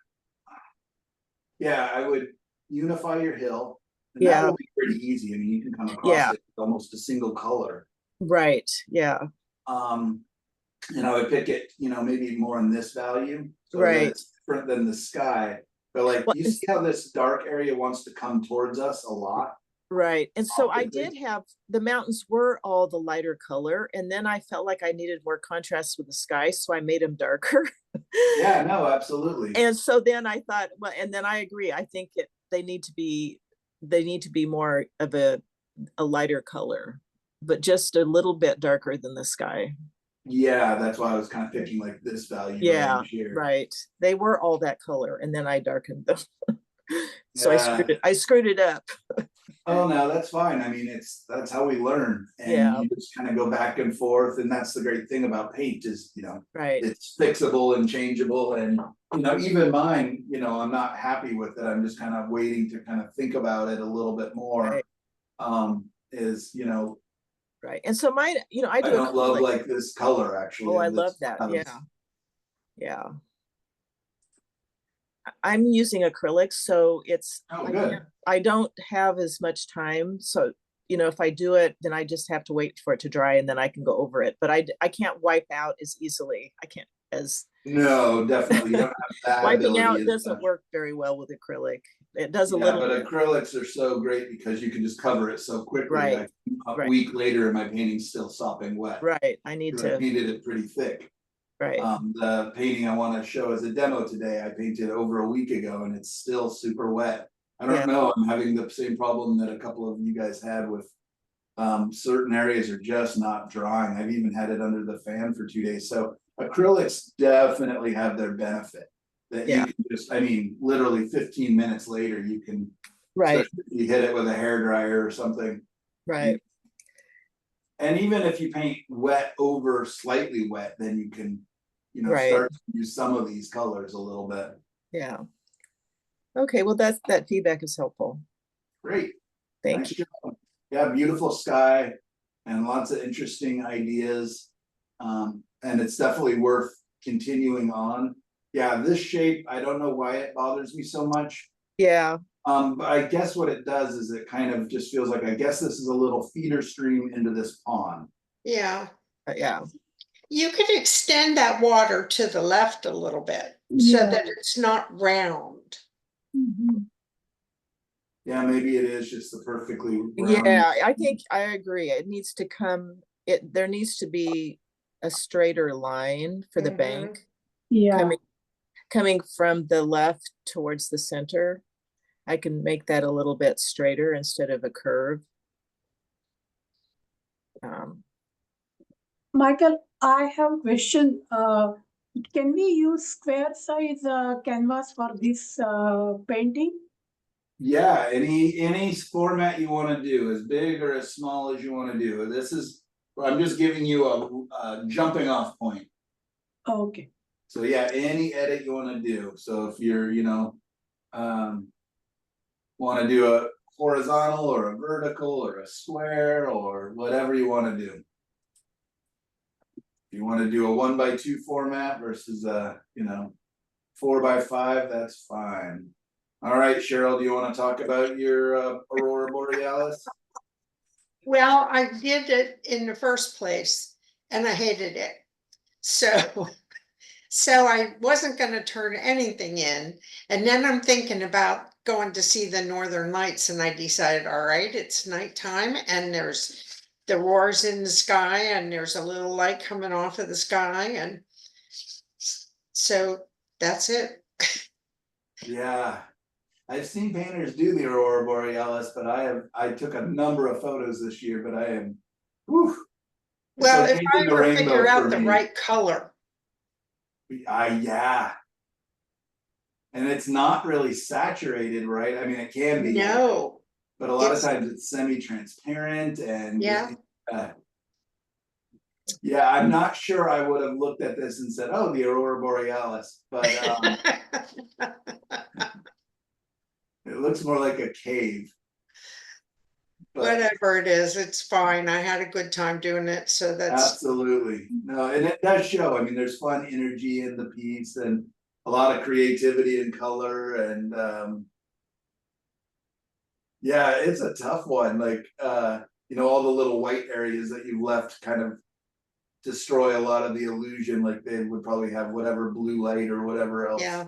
Yeah, I would unify your hill. And Yeah. that will be pretty easy. I mean, you can come across Yeah. it with almost a single color. Right. Yeah. And I would pick it, you know, maybe more in this value. So that Right. it's different than the sky. But like, Well, you see how this dark area wants to come towards us a lot? Right. And so I Optically. did have, the mountains were all the lighter color, and then I felt like I needed more contrast with the sky, so I made them darker. Yeah, no, absolutely. And so then I thought, well, and then I agree. I think they need to be more of a lighter color, but just a little bit darker than the sky. Yeah, that's why I was kind of picking like this value Yeah, range here. right. They were all that color, and then I darkened them. So Yeah. I screwed it up. Oh, no, that's fine. I mean, that's how we learn. Yeah. And you just kind of go back and forth. And that's the great thing about paint is, Right. it's fixable and changeable. And, even mine, I'm not happy with it. I'm just kind of waiting to kind of think about it a little bit more. Right. Is, Right. And so mine, I I do don't love acrylic. like this color actually. Oh, I of love this that. house. Yeah. Yeah. I'm using acrylics, so it's Oh, good. I don't have as much time. So, if I do it, then I just have to wait for it to dry and then I can go over it. But I can't wipe out as easily. I can't as No, definitely. You don't have that wiping out ability as doesn't much. work very well with acrylic. It does a Yeah, little but bit. acrylics are so great because you can just cover it so quickly. Right. A Right. week later, and my painting's still sopping wet. Right. I need 'Cause I to. painted it pretty thick. Right. The painting I want to show as a demo today, I painted over a week ago, and it's still super wet. I don't Yeah. know. I'm having the same problem that a couple of you guys had with. Certain areas are just not drying. I've even had it under the fan for 2 days. So acrylics definitely have their benefit. That Yeah. you can just, literally 15 minutes later, you can. Right. Especially if you hit it with a hairdryer or something. Right. And even if you paint wet over slightly wet, then you can, Right. start to use some of these colors a little bit. Yeah. Okay. Well, that feedback is helpful. Great. Thank Nice you. job. Yeah, beautiful sky and lots of interesting ideas. And it's definitely worth continuing on. Yeah, this shape, I don't know why it bothers me so much. Yeah. But I guess what it does is it kind of just feels like, I guess this is a little feeder stream into this pond. Yeah. Yeah. You could extend that water to the left a little bit so Yeah. that it's not round. Mhm. Yeah, maybe it is just the perfectly round. Yeah, I think I agree. It needs to come, there needs to be a straighter line for the Mhm. bank Yeah. coming from the left towards the center. I can make that a little bit straighter instead of a curve. Michael, I have a question. Can we use square size canvas for this painting? Yeah, any format you want to do, as big or as small as you want to do. I'm just giving you a jumping off point. Okay. So yeah, any edit you want to do. So if you're, want to do a horizontal or a vertical or a square or whatever you want to do. If you want to do a 1x2 format versus a, 4x5, that's fine. All right, Cheryl, do you want to talk about your Aurora Borealis? Well, I did it in the first place and I hated it. So I wasn't going to turn anything in. And then I'm thinking about going to see the Northern Lights, and I decided, all right, it's nighttime and there's the roars in the sky and there's a little light coming off of the sky. And so that's it. Yeah. I've seen painters do the Aurora Borealis, but I took a number of photos this year, but I am, whew. It's Well, like if I painting the ever rainbow figure out for the me. right color. Yeah. And it's not really saturated, right? I mean, it can be. No. But a lot of times it's semi-transparent and. Yeah. Yeah, I'm not sure I would have looked at this and said, oh, the Aurora Borealis, but it looks more like a cave. But Whatever it is, it's fine. I had a good time doing it, so that's absolutely. No, and it does show. I mean, there's fun energy in the piece and a lot of creativity and color and yeah, it's a tough one. Like all the little white areas that you left kind of destroy a lot of the illusion. Like they would probably have whatever blue light or whatever else. yeah.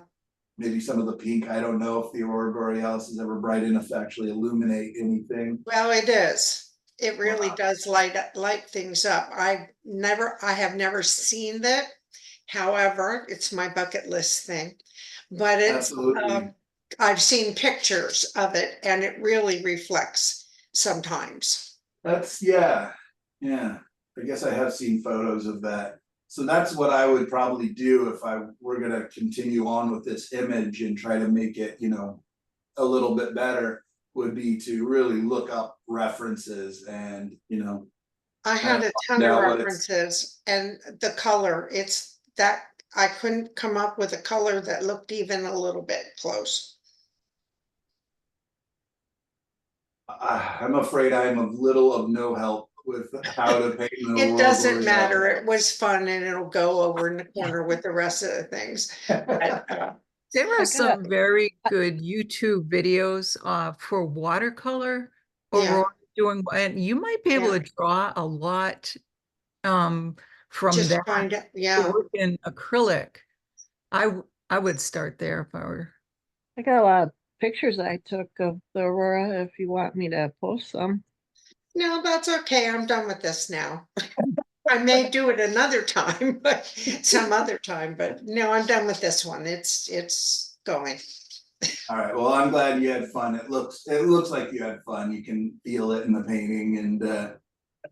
Maybe some of the pink. I don't know if the Aurora Borealis is ever bright enough to actually illuminate anything. Well, it is. It really Wow. does light things up. I have never seen that. However, it's my bucket list thing. But it's Absolutely. I've seen pictures of it and it really reflects sometimes. That's yeah. I guess I have seen photos of that. So that's what I would probably do if I were gonna continue on with this image and try to make it, a little bit better would be to really look up references and, you know. I had a ton Yeah, of what it's- references and the color, it's that, I couldn't come up with a color that looked even a little bit close. I'm afraid I'm of little of no help with how to paint an It aurora doesn't borealis. matter, it was fun and it'll go over in the corner with the rest of the things. There I are got some very good YouTube videos for watercolor Yeah. aurora doing, and you might be able Yeah. to draw a lot from Just that find out, to yeah. work in acrylic. I would start there if I were. I got a lot of pictures I took of the aurora if you want me to post some. No, that's okay, I'm done with this now. I may do it another time, but some other time, but no, I'm done with this one. It's going. All right, well, I'm glad you had fun. It looks like you had fun. You can feel it in the painting, and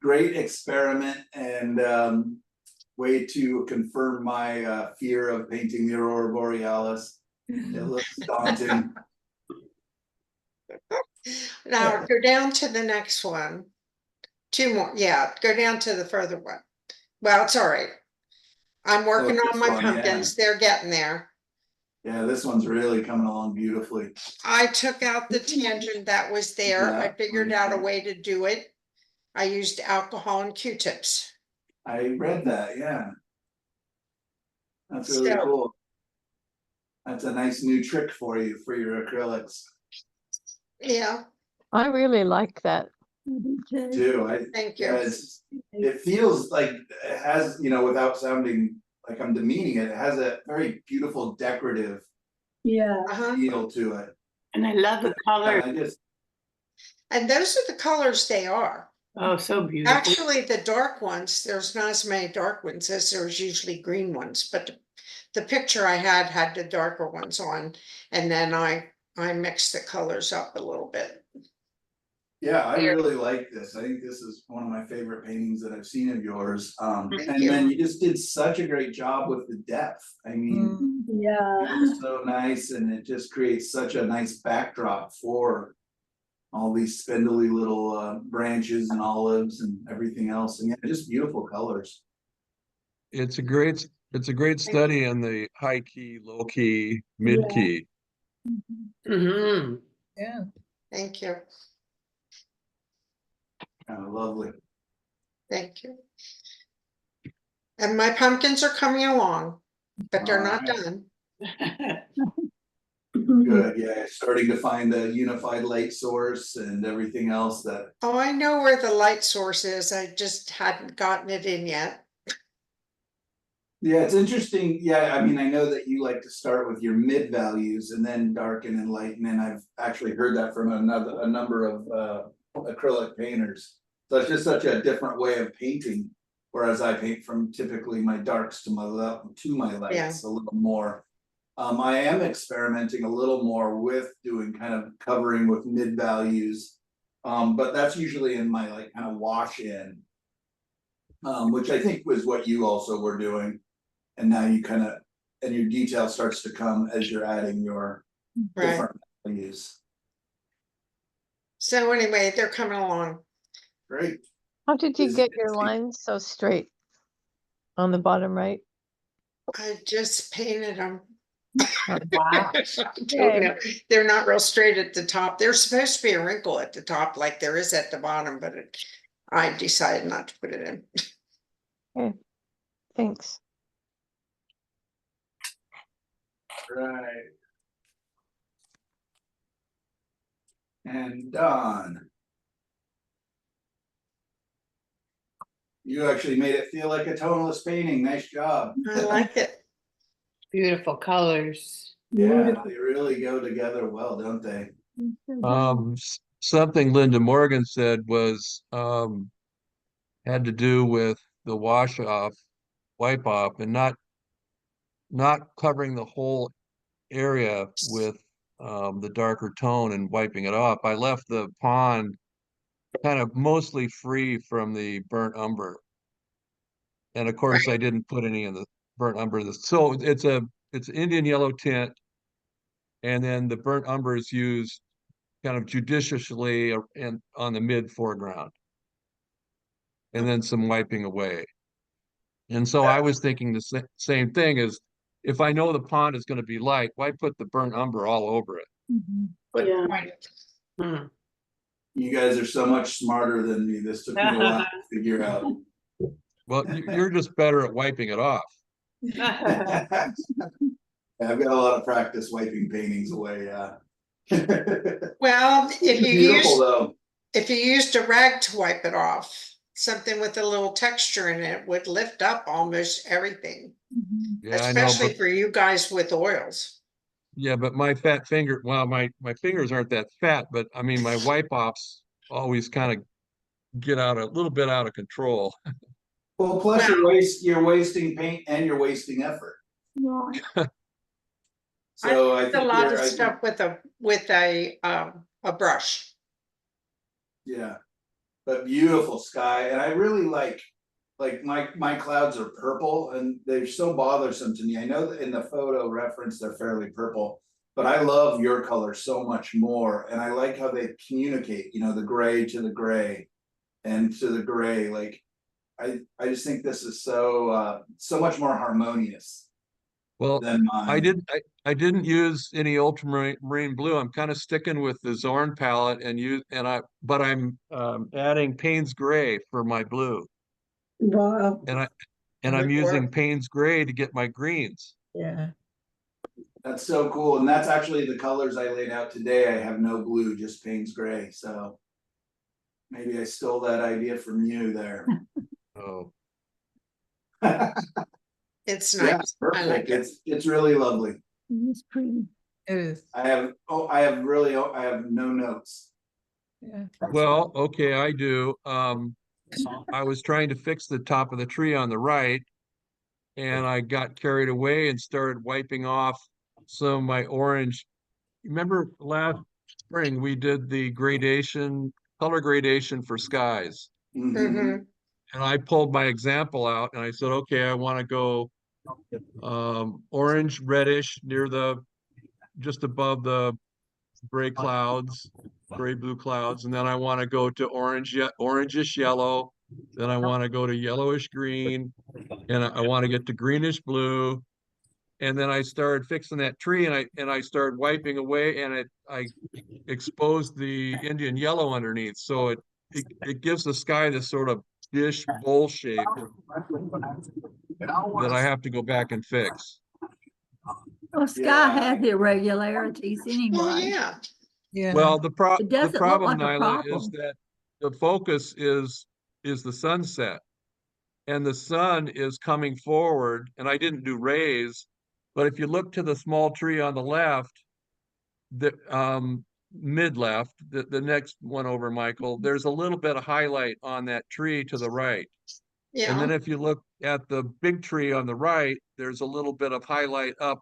great experiment, and way to confirm my fear of painting the aurora borealis. It looks daunting. Now go down to the next one. Two more, yeah, go down to the further one. Well, it's all right. I'm working on this my one, yeah. pumpkins, they're getting there. Yeah, this one's really coming along beautifully. I took out the tangent that was there. I Yeah, figured out a way to do it. I used alcohol and Q-tips. I read that, yeah. That's really So- cool. That's a nice new trick for you for your acrylics Yeah, I really like that. too. thank Yeah, you. it feels like it has, you know, without sounding like I'm demeaning it, it has a very beautiful decorative Yeah. Uh-huh. feel to it. And I love the color. I just, And those are the colors they are. Oh, so beautiful. Actually, the dark ones, there's not as many dark ones as there's usually green ones, but the picture I had the darker ones on, and then I mixed the colors up a little bit. yeah, I really like this. I think this is one of my favorite paintings that I've seen of yours. Thank And you. then you just did such a great job with the depth. I mean, Yeah. it's so nice, and it just creates such a nice backdrop for all these spindly little branches and olives and everything else, and yeah, just beautiful colors. It's a great study in the high key, low key, mid key. Mm-hmm. Yeah. Thank you. Lovely. Thank you. And my pumpkins are coming along, but they're not Alright. done. Good, yeah, starting to find the unified light source and everything else that, Oh, I know where the light source is. I just hadn't gotten it in yet. yeah, it's interesting. Yeah, I mean, I know that you like to start with your mid values and then darken and lighten, and I've actually heard that from a number of acrylic painters. So it's just such a different way of painting, whereas I paint from typically my darks to my lights Yeah. a little more. I am experimenting a little more with doing kind of covering with mid values. But that's usually in my like kind of wash in. Which I think was what you also were doing. And now you kind of, and your detail starts to come as you're adding your Right. different values. So anyway, they're coming along. Great. How did you Is get it- your lines so straight on the bottom right? I just painted them. Oh, wow. I don't know. They're not real straight at the top. There's supposed to be a wrinkle at the top like there is at the bottom, but I decided not to put it in. Okay, thanks. Right. And done. You actually made it feel like a toneless painting. Nice job. I like it. Beautiful colors. Yeah, they really go together well, don't they? Something Linda Morgan said was had to do with the wash off, wipe off, and not covering the whole area with the darker tone and wiping it off. I left the pond kind of mostly free from the burnt umber. And of course, I didn't put any of the burnt umber. So it's Indian yellow tint, And then the burnt umber is used kind of judiciously and on the mid foreground. And then some wiping away. And so I was thinking the same thing is, if I know the pond is going to be light, why put the burnt umber all over it? But Yeah. Hmm. you guys are so much smarter than me. This took me a while to figure out. Well, you're just better at wiping it off. I've got a lot of practice wiping paintings away, yeah. Well, Beautiful if you used a rag to wipe it off, something with a little texture in it would lift up almost everything. Yeah, I know, Especially but for you guys with oils. yeah, but my fat finger, well, my fingers aren't that fat, but I mean, my wipe offs always kind of get out a little bit out of control. Well, plus you're wasting paint and you're wasting effort. So I did think a lot of I think- stuff with a brush. Yeah, but beautiful sky, and I really like my clouds are purple, and they're so bothersome to me. I know that in the photo reference they're fairly purple, but I love your color so much more, and I like how they communicate. You know, the gray to the gray, and to the gray. Like, I just think this is so much more harmonious Well, than mine. I didn't use any ultramarine blue. I'm kind of sticking with the Zorn palette but I'm adding Payne's gray for my blue. Wow. And I'm using Payne's gray to get my greens. Yeah. That's so cool, and that's actually the colors I laid out today. I have no blue, just Payne's gray. So maybe I stole that idea from you there. Oh, It's Yeah, nice. I perfect. like it. It's really lovely. It's pretty. It is. I have no notes. Yeah. well, okay, I do. I was trying to fix the top of the tree on the right, and I got carried away and started wiping off some of my orange. Remember last spring we did the color gradation for skies. Mhm. And I pulled my example out and I said, okay, I want to go orange, reddish near just above the gray clouds, gray blue clouds. And then I want to go to orangish yellow. Then I want to go to yellowish green, and I want to get to greenish blue. And then I started fixing that tree, and I started wiping away, and I exposed the Indian yellow underneath. So it gives the sky this sort of dish bowl shape that I have to go back and fix. Well, sky Yeah. has irregularities Well, anyway. yeah. Yeah. Well, the It doesn't look problem, like a Nyla, is problem. that the focus is the sunset, and the sun is coming forward. And I didn't do rays, but if you look to the small tree on the left, the mid left, the next one over, Michael, there's a little bit of highlight on that tree to the right. And then Yeah. if you look at the big tree on the right, there's a little bit of highlight up.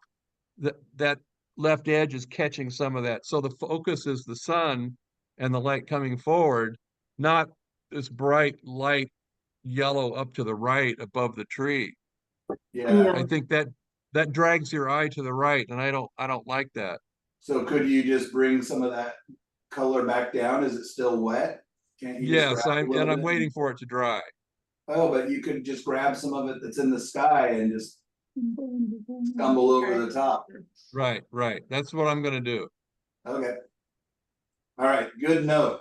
That left edge is catching some of that. So the focus is the sun and the light coming forward, not this bright light yellow up to the right above the tree. Yeah. I think that drags your eye to the right, and I don't like that. So could you just bring some of that color back down? Is it still wet? Can't you just Yes, grab a little I'm bit? waiting for it to dry. Oh, but you could just grab some of it that's in the sky and just stumble over the top. Right. That's what I'm gonna do. Okay. All right, good note.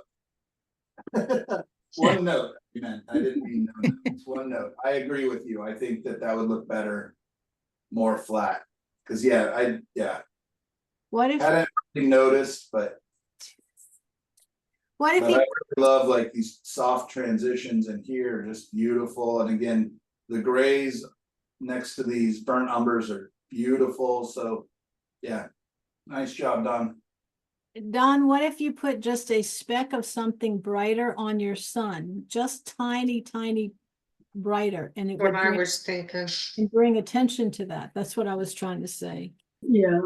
One note, I didn't mean no notes. One note. I agree with you. I think that would look better, more flat. Cause yeah, What if, hadn't really noticed, but what if I you, really love like these soft transitions in here, are just beautiful. And again, the grays next to these burnt umbers are beautiful. So yeah, nice job, Don. Don, what if you put just a speck of something brighter on your sun, just tiny, tiny brighter, and it would What I bring, was thinking. and bring attention to that. That's what I was trying to say. Yeah.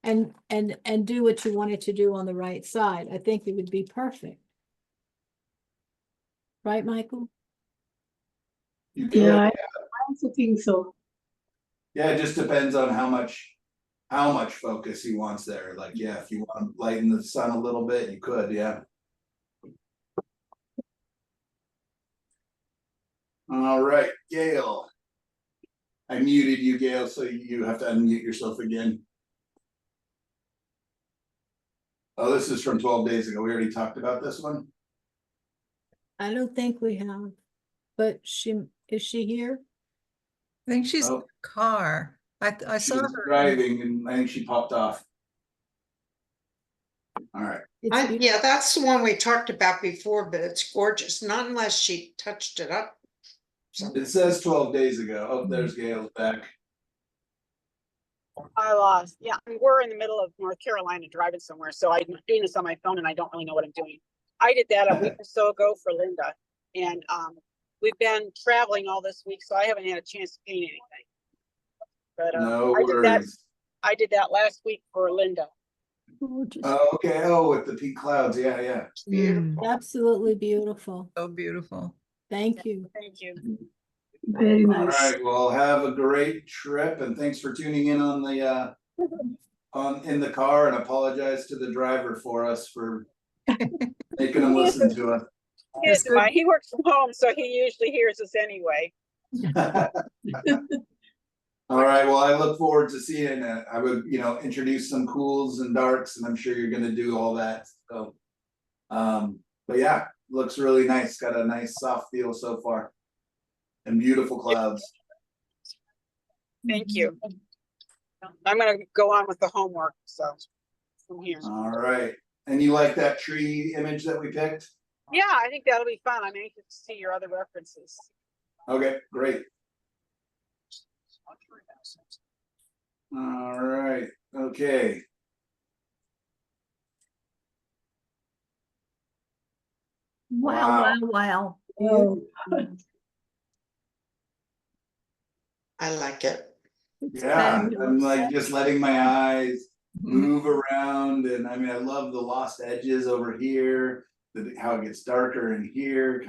And do what you wanted to do on the right side. I think it would be perfect. Right, Michael? You could, Yeah, I also think so. yeah, it just depends on how much how much focus he wants there. Like, yeah, if you want to lighten the sun a little bit, you could, yeah. All right, Gail. I muted you, Gail, so you have to unmute yourself again. Oh, this is from 12 days ago. We already talked about this one. I don't think we have, but is she here? I think she's in Oh. the car. I She saw was her. driving and I think she popped off. All right. Yeah, that's the one we talked about before, but it's gorgeous, not unless she touched it up. So It says 12 days ago. Oh, there's Gail's back. I lost. Yeah, we're in the middle of North Carolina driving somewhere, so I'm doing this on my phone and I don't really know what I'm doing. I did that a week or so ago for Linda, and we've been traveling all this week, so I haven't had a chance to paint anything. But No I did that. worries. I did that last week for Linda. Oh, okay. Oh, with the peak clouds. Yeah, yeah. beautiful. Absolutely beautiful. So beautiful. Thank you. Thank you. Very All nice. right. Well, have a great trip and thanks for tuning in on the in the car, and apologize to the driver for us for making him listen to us. He works from home, so he usually hears us anyway. All right. Well, I look forward to seeing it. I would, introduce some cools and darks, and I'm sure you're going to do all that. So, but yeah, looks really nice. Got a nice soft feel so far, and beautiful clouds. Thank you. I'm gonna go on with the homework, so from here. All right. And you like that tree image that we picked? Yeah, I think that'll be fun. I'm anxious to see your other references. Okay, great. All right. Okay. Wow, wow, wow. Oh. I like it. Yeah, I'm like just letting my eyes Mhm. move around, and I mean, I love the lost edges over here, how it gets darker in here,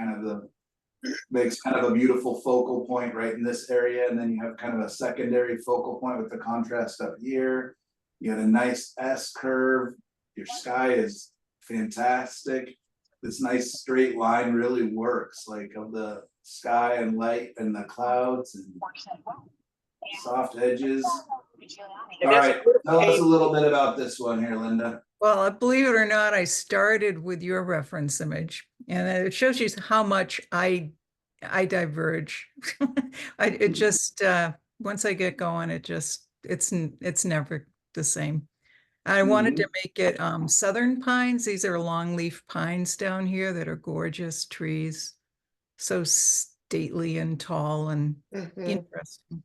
makes kind of a beautiful focal point right in this area, and then you have kind of a secondary focal point with the contrast up here. You got a nice S curve. Your sky is fantastic. This nice straight line really works, like of the sky and light and the clouds and soft edges. All right, tell us a little bit about this one here, Linda. Well, believe it or not, I started with your reference image, and it shows you how much I diverge. It just once I get going, it's never the same. I wanted to make it southern pines. These are longleaf pines down here that are gorgeous trees, so stately and tall and interesting.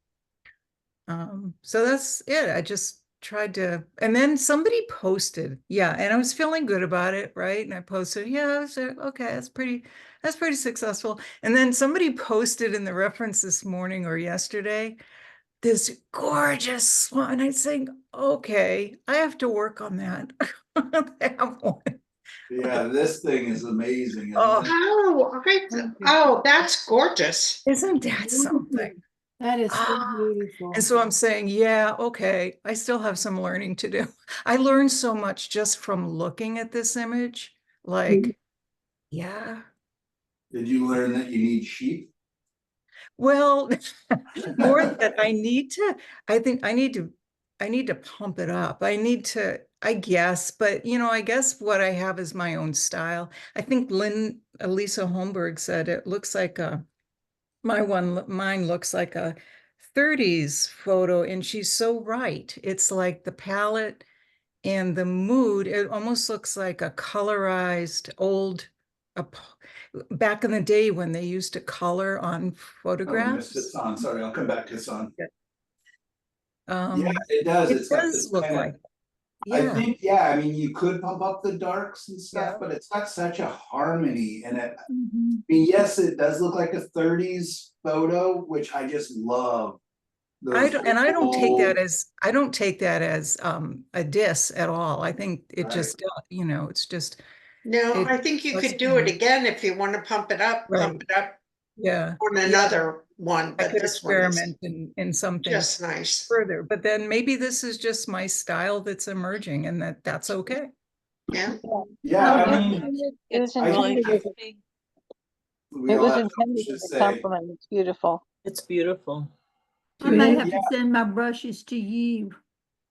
So that's it. I just tried to, and then somebody posted, and I was feeling good about it, right? And I posted, I was okay, that's pretty successful. And then somebody posted in the reference this morning or yesterday, this gorgeous swan. And I think, okay, I have to work on that. I have one. Yeah, this thing is amazing. That's gorgeous. Isn't that something? That is so beautiful. And so I'm saying, okay, I still have some learning to do. I learned so much just from looking at this image. Like, Did you learn that you need sheep? Well, more that I think I need to pump it up. I guess, but I guess what I have is my own style. I think Lisa Holmberg said it looks like mine looks like a 30s photo, and she's so right. It's like the palette and the mood, it almost looks like a colorized old, back in the day when they used to color on photographs. Hassan, sorry, I'll come back to Hassan. Yeah, it does. It it's got does this look kinda, like. I think, I mean, you could pump up the darks and stuff, but it's got such a harmony, and I mean, yes, it does look like a 30s photo, which I just love. I don't take that as a diss at all. I think it just it's just No, I think you could do it again if you want to pump it up, pump it up. Yeah. on another one, I but could this one is experiment in something just nice. further, but then maybe this is just my style that's emerging, and that's okay. Yeah. Yeah, No, I it mean, was I intended think to be, we it all was have intended to as a say, compliment. It's beautiful. It's beautiful. I may have Yeah. to send my brushes to you.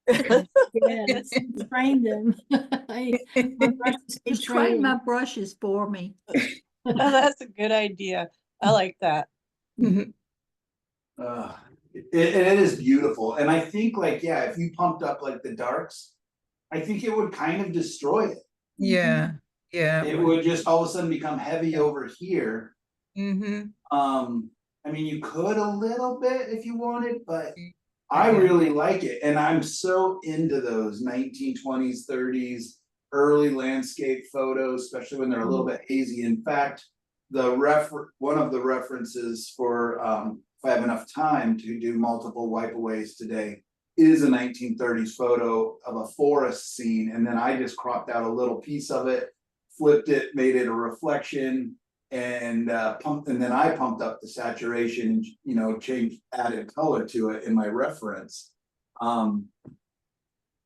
Yes. Train them. My brushes- Keep Train my training. brushes for me. Oh, that's a good idea. I like that. Mhm. It is beautiful, and I think like, yeah, if you pumped up like the darks, I think it would kind of destroy it. Yeah, yeah. It would just all of a sudden become heavy over here. Mm-hmm. I mean, you could a little bit if you wanted, but I Yeah. really like it, and I'm so into those 1920s, 30s early landscape photos, especially when they're a little bit hazy. In fact, one of the references for if I have enough time to do multiple wipeaways today is a 1930s photo of a forest scene, and then I just cropped out a little piece of it, flipped it, made it a reflection, and then I pumped up the saturation, you know, changed, added color to it in my reference.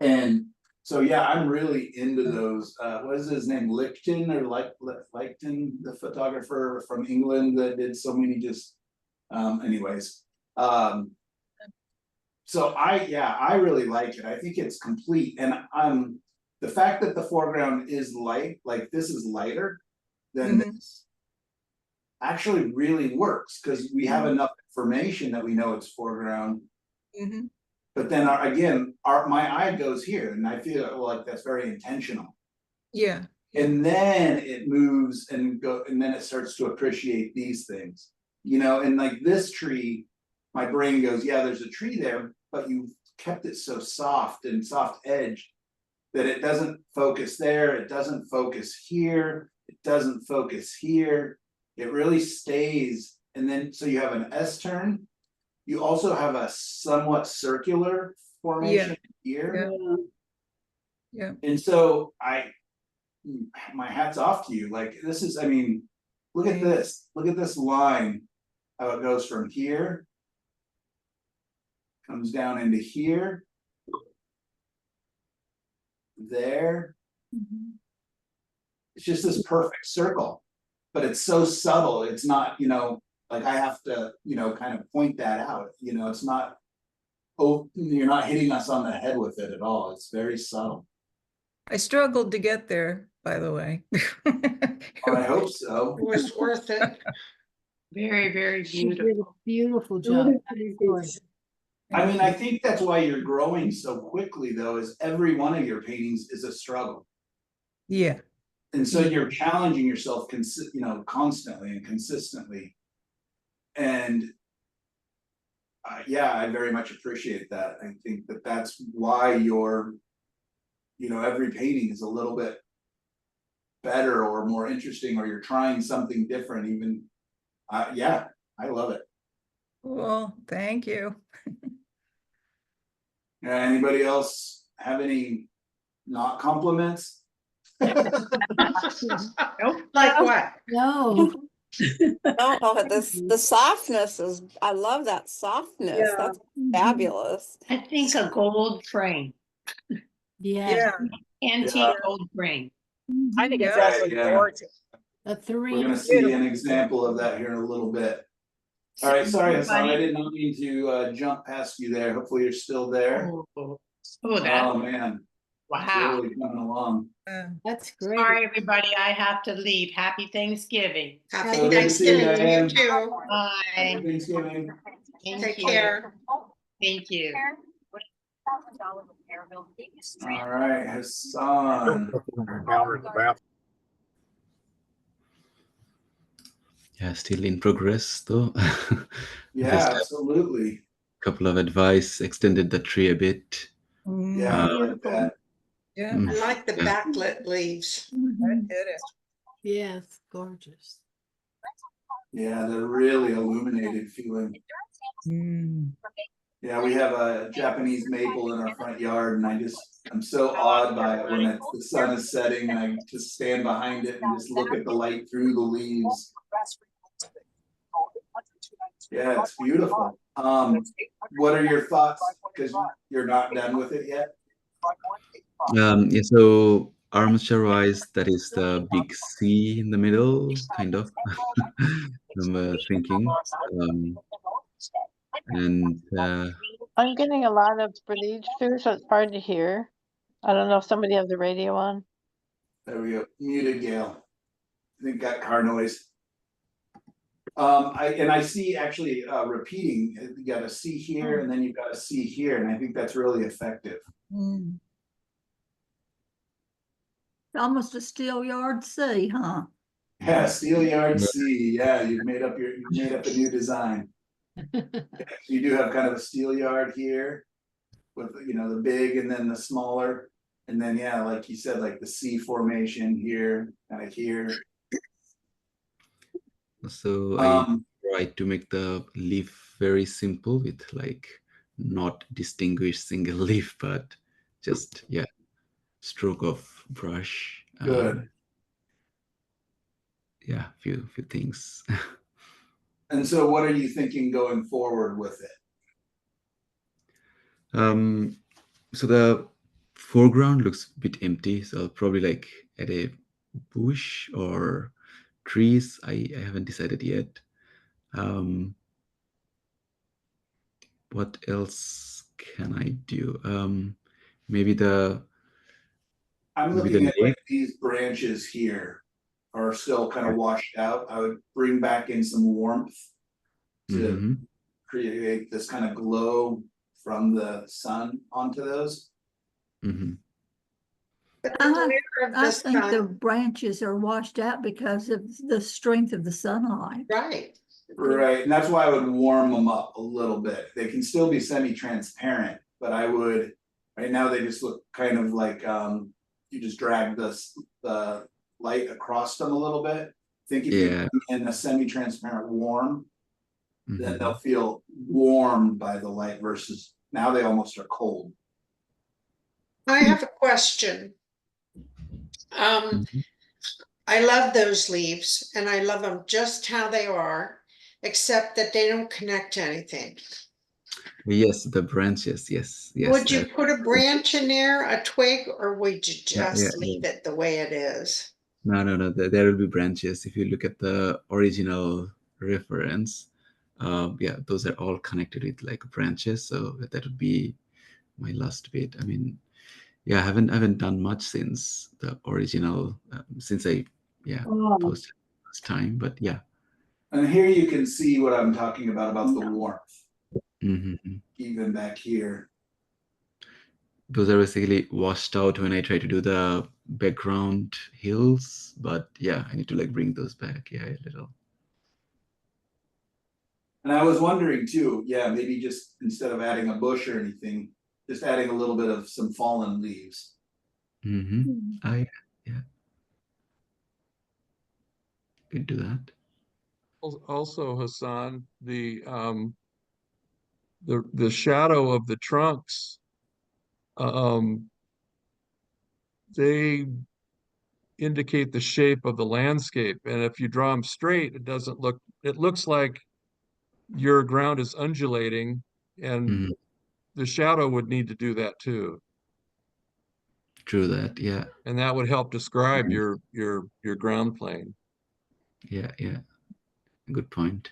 And so, yeah, I'm really into those, what is his name, Lichten or Lichten, the photographer from England that did so many just, anyways. So I really like it. I think it's complete, and the fact that the foreground is light, like this is lighter than this, actually really works, because we have enough information that we know it's foreground. Mm-hmm. But then my eye goes here, and I feel like that's very intentional. Yeah. And then it moves and then it starts to appreciate these things, you know, and like this tree, my brain goes, yeah, there's a tree there, but you've kept it so soft and soft edged that it doesn't focus there, it doesn't focus here, it doesn't focus here. It really stays, and then so you have an S turn. You also have a somewhat circular formation here. Yeah. And so my hat's off to you. Like this is, I mean, look at this. Look at this line, how it goes from here, comes down into here, there. It's just this perfect circle, but it's so subtle. It's not, you know, like I have to, you know, kind of point that out. You know, it's not, oh, you're not hitting us on the head with it at all. It's very subtle. I struggled to get there, by the way. I hope so. It was worth it. Very, very She did a beautiful. beautiful job. I mean, I think that's why you're growing so quickly, though, is every one of your paintings is a struggle. Yeah. And so you're challenging yourself, you know, constantly and consistently. And yeah, I very much appreciate that. I think that that's why your, you know, every painting is a little bit better or more interesting, or you're trying something different. Even, yeah, I love it. Well, thank you. Anybody else have any not compliments? Like what? No. Oh, the softness is, I love that softness. Yeah. That's fabulous. I think a gold frame, Yeah. antique gold frame. I think it's Yeah. absolutely Yeah. gorgeous. A three. We're gonna see an example of that here in a little bit. All right, sorry, Hassan, I did not mean to jump past you there. Hopefully you're still there. Oh, Oh, that, man. wow. It's really coming along. That's great. Sorry, everybody, I have to leave. Happy Thanksgiving. Happy So good to see you, Thanksgiving, you Diane. too. Bye. Happy Thanksgiving. Thank Take you. care. Thank you. All right, Hassan. Yeah, still in progress though. Yeah, Just absolutely. a couple of advice, extended the tree a bit. Yeah, I like that. Yeah. I like the Yeah. backlit leaves. I did it. Yes, gorgeous. Yeah, they're really illuminated feeling. Yeah, we have a Japanese maple in our front yard, and I'm so awed by it when the sun is setting, and I just stand behind it and just look at the light through the leaves. Yeah, it's beautiful. What are your thoughts? Because you're not done with it yet. Yeah, so armature wise, that is the big C in the middle, kind of. I'm thinking. And I'm getting a lot of breathe through, so it's hard to hear. I don't know if somebody has the radio on. There we go. Muted, Gail. I think got car noise. I see actually repeating. You got a C here, and then you've got a C here, and I think that's really effective. Almost a steel yard C, huh? Yeah, steel yard C. Yeah, you've made up a new design. You do have kind of a steel yard here with, you know, the big and then the smaller. And then, yeah, like you said, like the C formation here, kind of here. So I tried to make the leaf very simple with like not distinguish single leaf, but just, yeah, stroke of brush. Good. Yeah, few things. And so what are you thinking going forward with it? So the foreground looks a bit empty, so I'll probably like add a bush or trees. I haven't decided yet. What else can I do? Maybe I'm looking at like these branches here are still kind of washed out. I would bring back in some warmth to create this kind of glow from the sun onto those. I think the branches are washed out because of the strength of the sunlight. Right. Right, and that's why I would warm them up a little bit. They can still be semi-transparent, but I would, right now they just look kind of like, you just drag the light across them a little bit. I think if you put them in a semi-transparent warm, then they'll feel warmed by the light versus now they almost are cold. I have a question. I love those leaves and I love them just how they are, except that they don't connect to anything. Yes, the branches, yes. Would you put a branch in there, a twig, or would you just leave it the way it is? No. There will be branches. If you look at the original reference, yeah, those are all connected with like branches. So that would be my last bit. I mean, yeah, I haven't done much since the original, since I posted last time. But yeah. And here you can see what I'm talking about the warmth. Even back here. Those are basically washed out when I try to do the background hills, but yeah, I need to like bring those back, a little. And I was wondering too, maybe just instead of adding a bush or anything, just adding a little bit of some fallen leaves. Yeah. Could do that. Also, Hassan, the shadow of the trunks, they indicate the shape of the landscape, and if you draw them straight, it looks like your ground is undulating, and the shadow would need to do that too. True that, yeah. And that would help describe your ground plane. Yeah. Good point.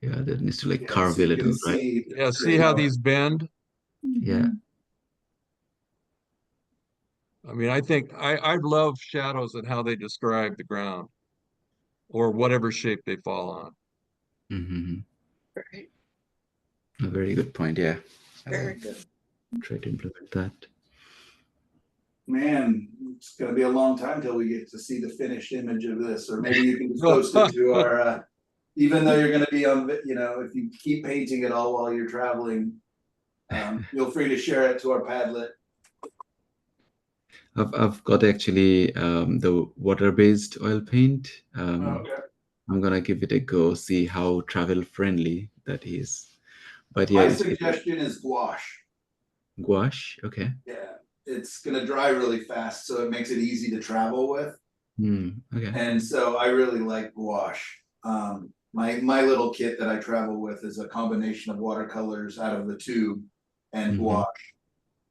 Yeah, that needs to like carve a little, right? Yeah, see how these bend? Yeah. I mean, I think I love shadows and how they describe the ground or whatever shape they fall on. Right. A very good point, yeah. Very good. Try to implement that. Man, it's gonna be a long time till we get to see the finished image of this, or maybe you can just post it to our, even though you're gonna be on, if you keep painting it all while you're traveling, feel free to share it to our Padlet. I've got actually the water-based oil paint. Okay. I'm gonna give it a go, see how travel friendly that is. But yeah, my suggestion is gouache. Gouache, okay. Yeah, it's gonna dry really fast, so it makes it easy to travel with. Okay. And so I really like gouache. my little kit that I travel with is a combination of watercolors out of the tube and gouache.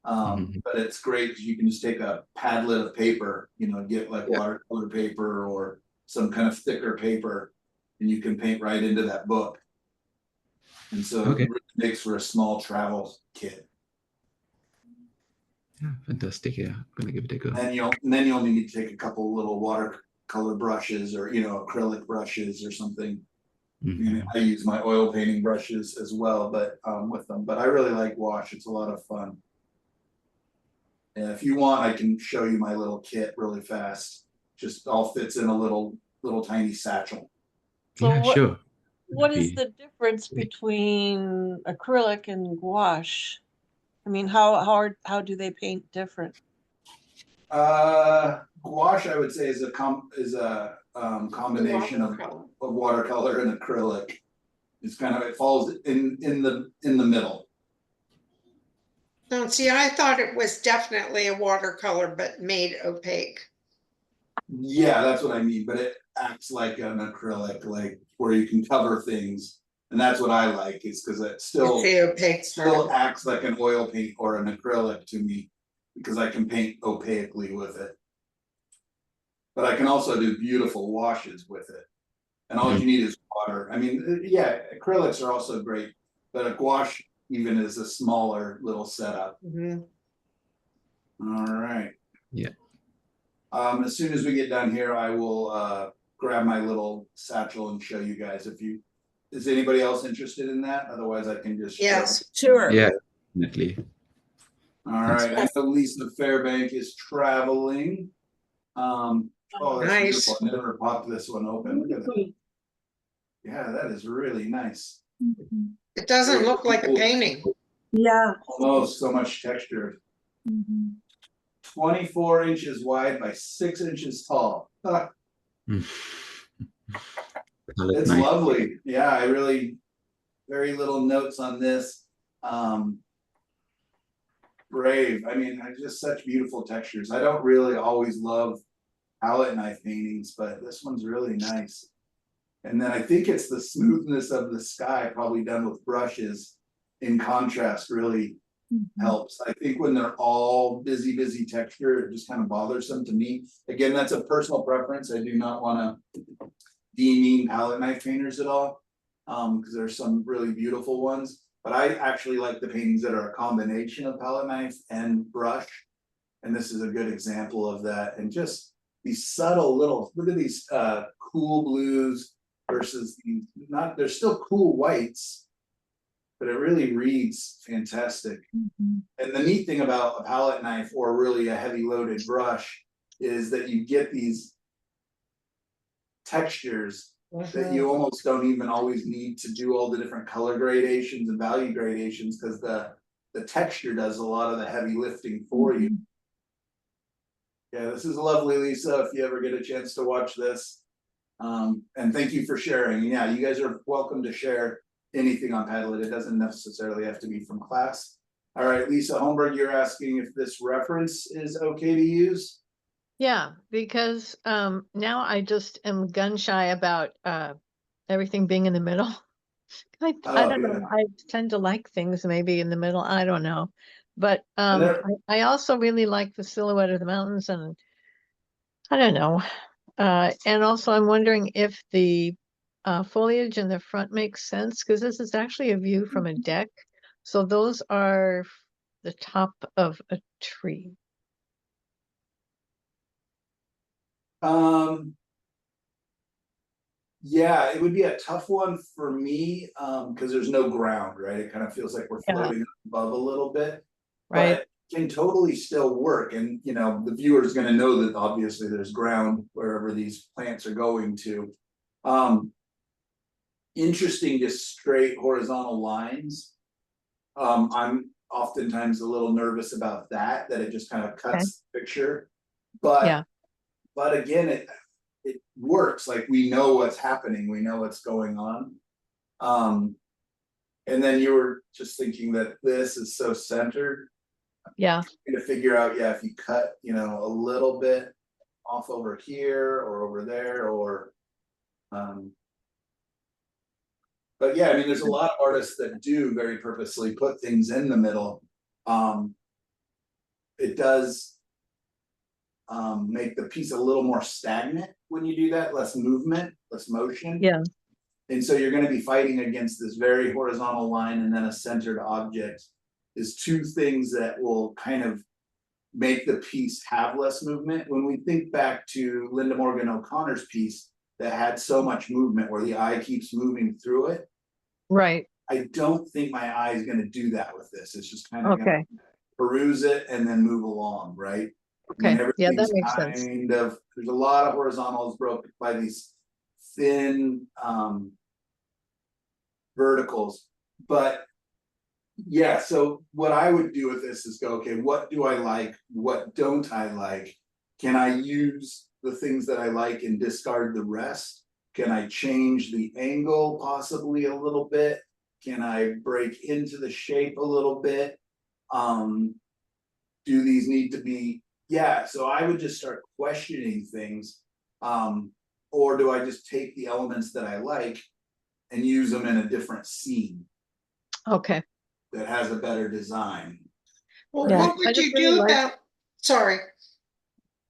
But it's great because you can just take a Padlet of paper, you know, get like watercolor paper or some kind of thicker paper, and you can paint right into that book. And so it really makes for a small travel kit. Yeah, fantastic. Yeah, I'm gonna give it a go. And then you only need to take a couple little watercolor brushes or, you know, acrylic brushes or something. You know, I use my oil painting brushes as well, but with them. But I really like gouache. It's a lot of fun. And if you want, I can show you my little kit really fast. Just all fits in a little tiny satchel. So Yeah, sure. What is the difference between acrylic and gouache? I mean, how do they paint different? Gouache, I would say, is a combination of watercolor and acrylic. It's kind of, it falls in the middle. No, see, I thought it was definitely a watercolor, but made opaque. Yeah, that's what I mean, but it acts like an acrylic, like where you can cover things. And that's what I like, is because it still acts like an oil paint or an acrylic to me, because I can paint opaquely with it. But I can also do beautiful washes with it. And all you need is water. I mean, yeah, acrylics are also great, but a gouache even is a smaller little setup. All right. Yeah. As soon as we get done here, I will grab my little satchel and show you guys. Is anybody else interested in that? Otherwise, I can just sure. Yeah, definitely. All right. I know Lisa Fairbank is traveling. Oh, that's beautiful. I never popped this one open. Look at that. Yeah, that is really nice. It doesn't look like a painting. Yeah. Almost so much texture. 24 inches wide by 6 inches tall. It's lovely. Yeah, I really, very little notes on this. Brave. I mean, just such beautiful textures. I don't really always love palette knife paintings, but this one's really nice. And then I think it's the smoothness of the sky, probably done with brushes, in contrast, really helps. I think when they're all busy texture, it just kind of bothersome to me. Again, that's a personal preference. I do not want to demean palette knife painters at all, because there's some really beautiful ones. But I actually like the paintings that are a combination of palette knife and brush. And this is a good example of that. And just these subtle little, look at these cool blues versus these, they're still cool whites, but it really reads fantastic. And the neat thing about a palette knife or really a heavy loaded brush is that you get these textures that you almost don't even always need to do all the different color gradations and value gradations, because the texture does a lot of the heavy lifting for you. Yeah, this is lovely, Lisa, if you ever get a chance to watch this. And thank you for sharing. Yeah, you guys are welcome to share anything on Padlet. It doesn't necessarily have to be from class. All right, Lisa Holmberg, you're asking if this reference is okay to use? Yeah, because now I just am gun shy about everything being in the middle. I don't know. I tend to like things maybe in the middle. I don't know. But I also really like the silhouette of the mountains, and I don't know. And also I'm wondering if the foliage in the front makes sense, because this is actually a view from a deck. So those are the top of a tree. Yeah, it would be a tough one for me, because there's no ground, right? It kind of feels like we're floating above a little bit, but can totally still work. And you know, the viewer is going to know that obviously there's ground wherever these plants are going to. Interesting, just straight horizontal lines. I'm oftentimes a little nervous about that it just kind of cuts the picture, but again, it works. Like, we know what's happening, we know what's going on. And then you were just thinking that this is so centered. To figure out, if you cut, you know, a little bit off over here or over there, or But yeah, I mean, there's a lot of artists that do very purposely put things in the middle. It does make the piece a little more stagnant when you do that, less movement, less motion. Yeah. And so you're gonna be fighting against this very horizontal line and then a centered object is two things that will kind of make the piece have less movement. When we think back to Linda Morgan O'Connor's piece that had so much movement where the eye keeps moving through it, Right. I don't think my eye is gonna do that with this. It's just kind of gonna Okay. peruse it and then move along, right? I mean, Okay. Yeah, that everything's makes sense. kind of, there's a lot of horizontals broken by these thin verticals. But yeah, so what I would do with this is go, okay, what do I like? What don't I like? Can I use the things that I like and discard the rest? Can I change the angle possibly a little bit? Can I break into the shape a little bit? Do these need to be, yeah, so I would just start questioning things. Or do I just take the elements that I like and use them in a different scene Okay. that has a better design? Well, Yeah, what I would just you really do like- about, sorry.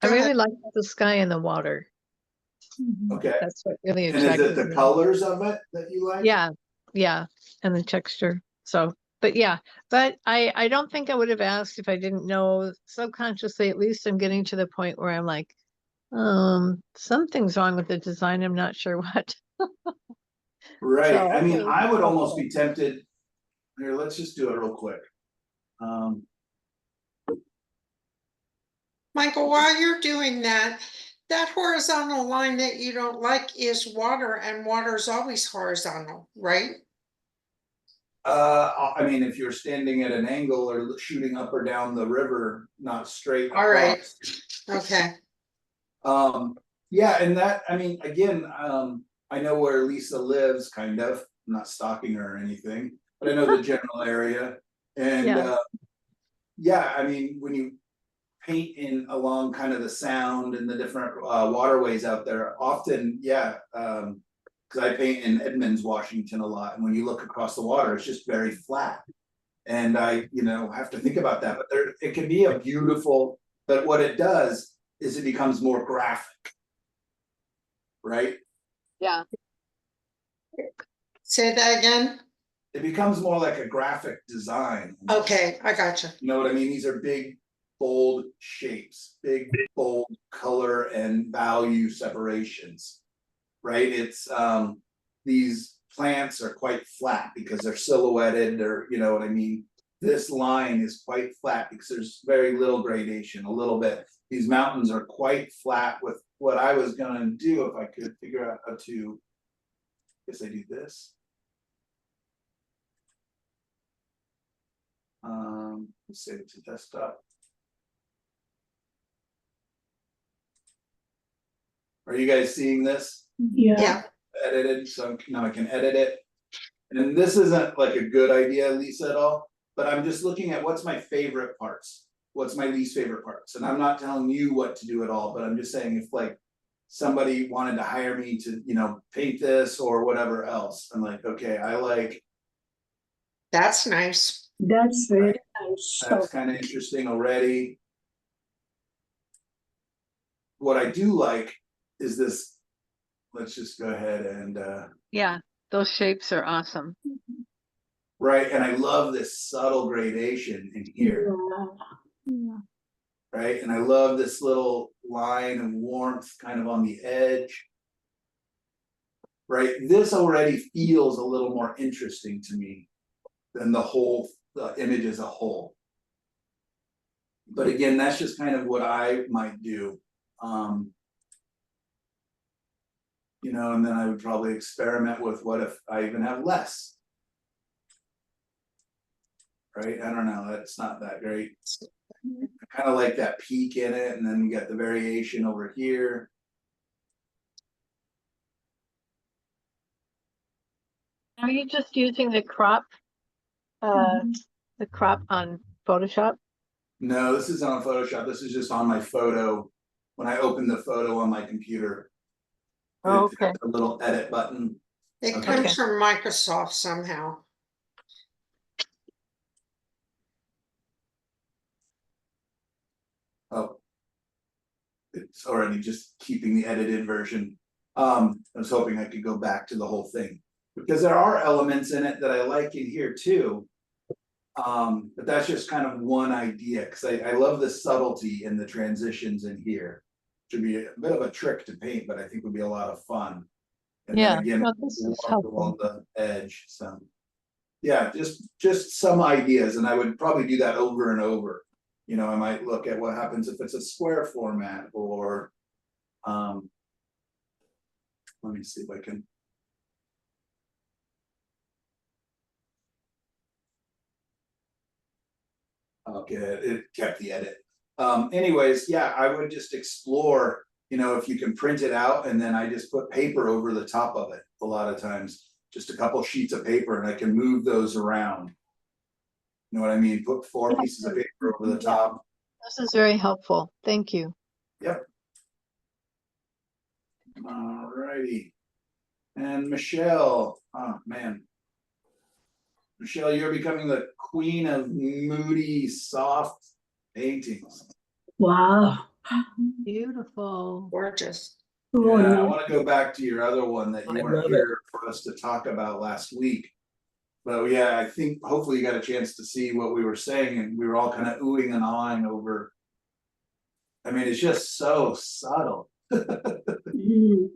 I Go really ahead. like the sky and the water. Okay, That's what really and is attracted it the me. colors of it that you like? Yeah, yeah, and the texture. So, but yeah, but I don't think I would have asked if I didn't know subconsciously. At least I'm getting to the point where I'm like, something's wrong with the design. I'm not sure what. Right, So, I mean, okay, I would almost helpful. be tempted, here, let's just do it real quick. Michael, while you're doing that, that horizontal line that you don't like is water, and water is always horizontal, right? I mean, if you're standing at an angle or shooting up or down the river, not straight All right. across. Okay. Yeah, and that, I mean, again, I know where Lisa lives, kind of, I'm not stalking her or anything, but I know the general area. And Yeah. yeah, I mean, when you paint in along kind of the sound and the different waterways out there, often, yeah, because I paint in Edmonds, Washington a lot, and when you look across the water, it's just very flat. And I, you know, have to think about that, but there, it can be a beautiful, but what it does is it becomes more graphic. Right? Yeah. Say that again. It becomes more like a graphic design. Okay, I gotcha. You know what I mean? These are big, bold shapes, big, bold color and value separations. Right? It's these plants are quite flat because they're silhouetted, or you know what I mean? This line is quite flat because there's very little gradation, a little bit. These mountains are quite flat. With what I was gonna do, if I could figure out how to, I guess I do this. Let's save it to desktop. Are you guys seeing this? Yeah. Edited, so now I can edit it. And this isn't like a good idea, Lisa, at all, but I'm just looking at what's my favorite parts. What's my least favorite parts? And I'm not telling you what to do at all, but I'm just saying if like somebody wanted to hire me to, you know, paint this or whatever else, I'm like, okay, I like. That's nice. That's very nice. That's kind of interesting already. What I do like is this, let's just go ahead and Yeah, those shapes are awesome. right, and I love this subtle gradation in here. Yeah. Right, and I love this little line of warmth kind of on the edge. Right, this already feels a little more interesting to me than the image as a whole. But again, that's just kind of what I might do. You know, and then I would probably experiment with what if I even have less. Right, I don't know, that's not that great. I kind of like that peak in it, and then we got the variation over here. Are you just using the crop on Photoshop? No, this isn't on Photoshop, this is just on my photo. When I open the photo on my computer. Oh, okay. A little edit button. It Okay. comes from Microsoft somehow. Oh. It's already just keeping the edited version. I was hoping I could go back to the whole thing, because there are elements in it that I like in here too. But that's just kind of one idea, because I love the subtlety in the transitions in here. Should be a bit of a trick to paint, but I think would be a lot of fun. And Yeah, then again, no, this is walk helpful. along the edge, so. Yeah, just some ideas, and I would probably do that over and over. You know, I might look at what happens if it's a square format, or let me see if I can. Okay, it kept the edit. Anyways, yeah, I would just explore, you know, if you can print it out, and then I just put paper over the top of it a lot of times. Just a couple sheets of paper, and I can move those around. You know what I mean? Put 4 pieces of paper over the top. This is very helpful. Thank you. Yep. Alrighty. And Michelle, oh man. Michelle, you're becoming the queen of moody, soft paintings. Wow. Beautiful. Gorgeous. Oh, Yeah, I no. want to go back to your other one that I you weren't love it. here for us to talk about last week. But yeah, I think hopefully you got a chance to see what we were saying, and we were all kind of oohing and awing over. I mean, it's just so subtle. Mm.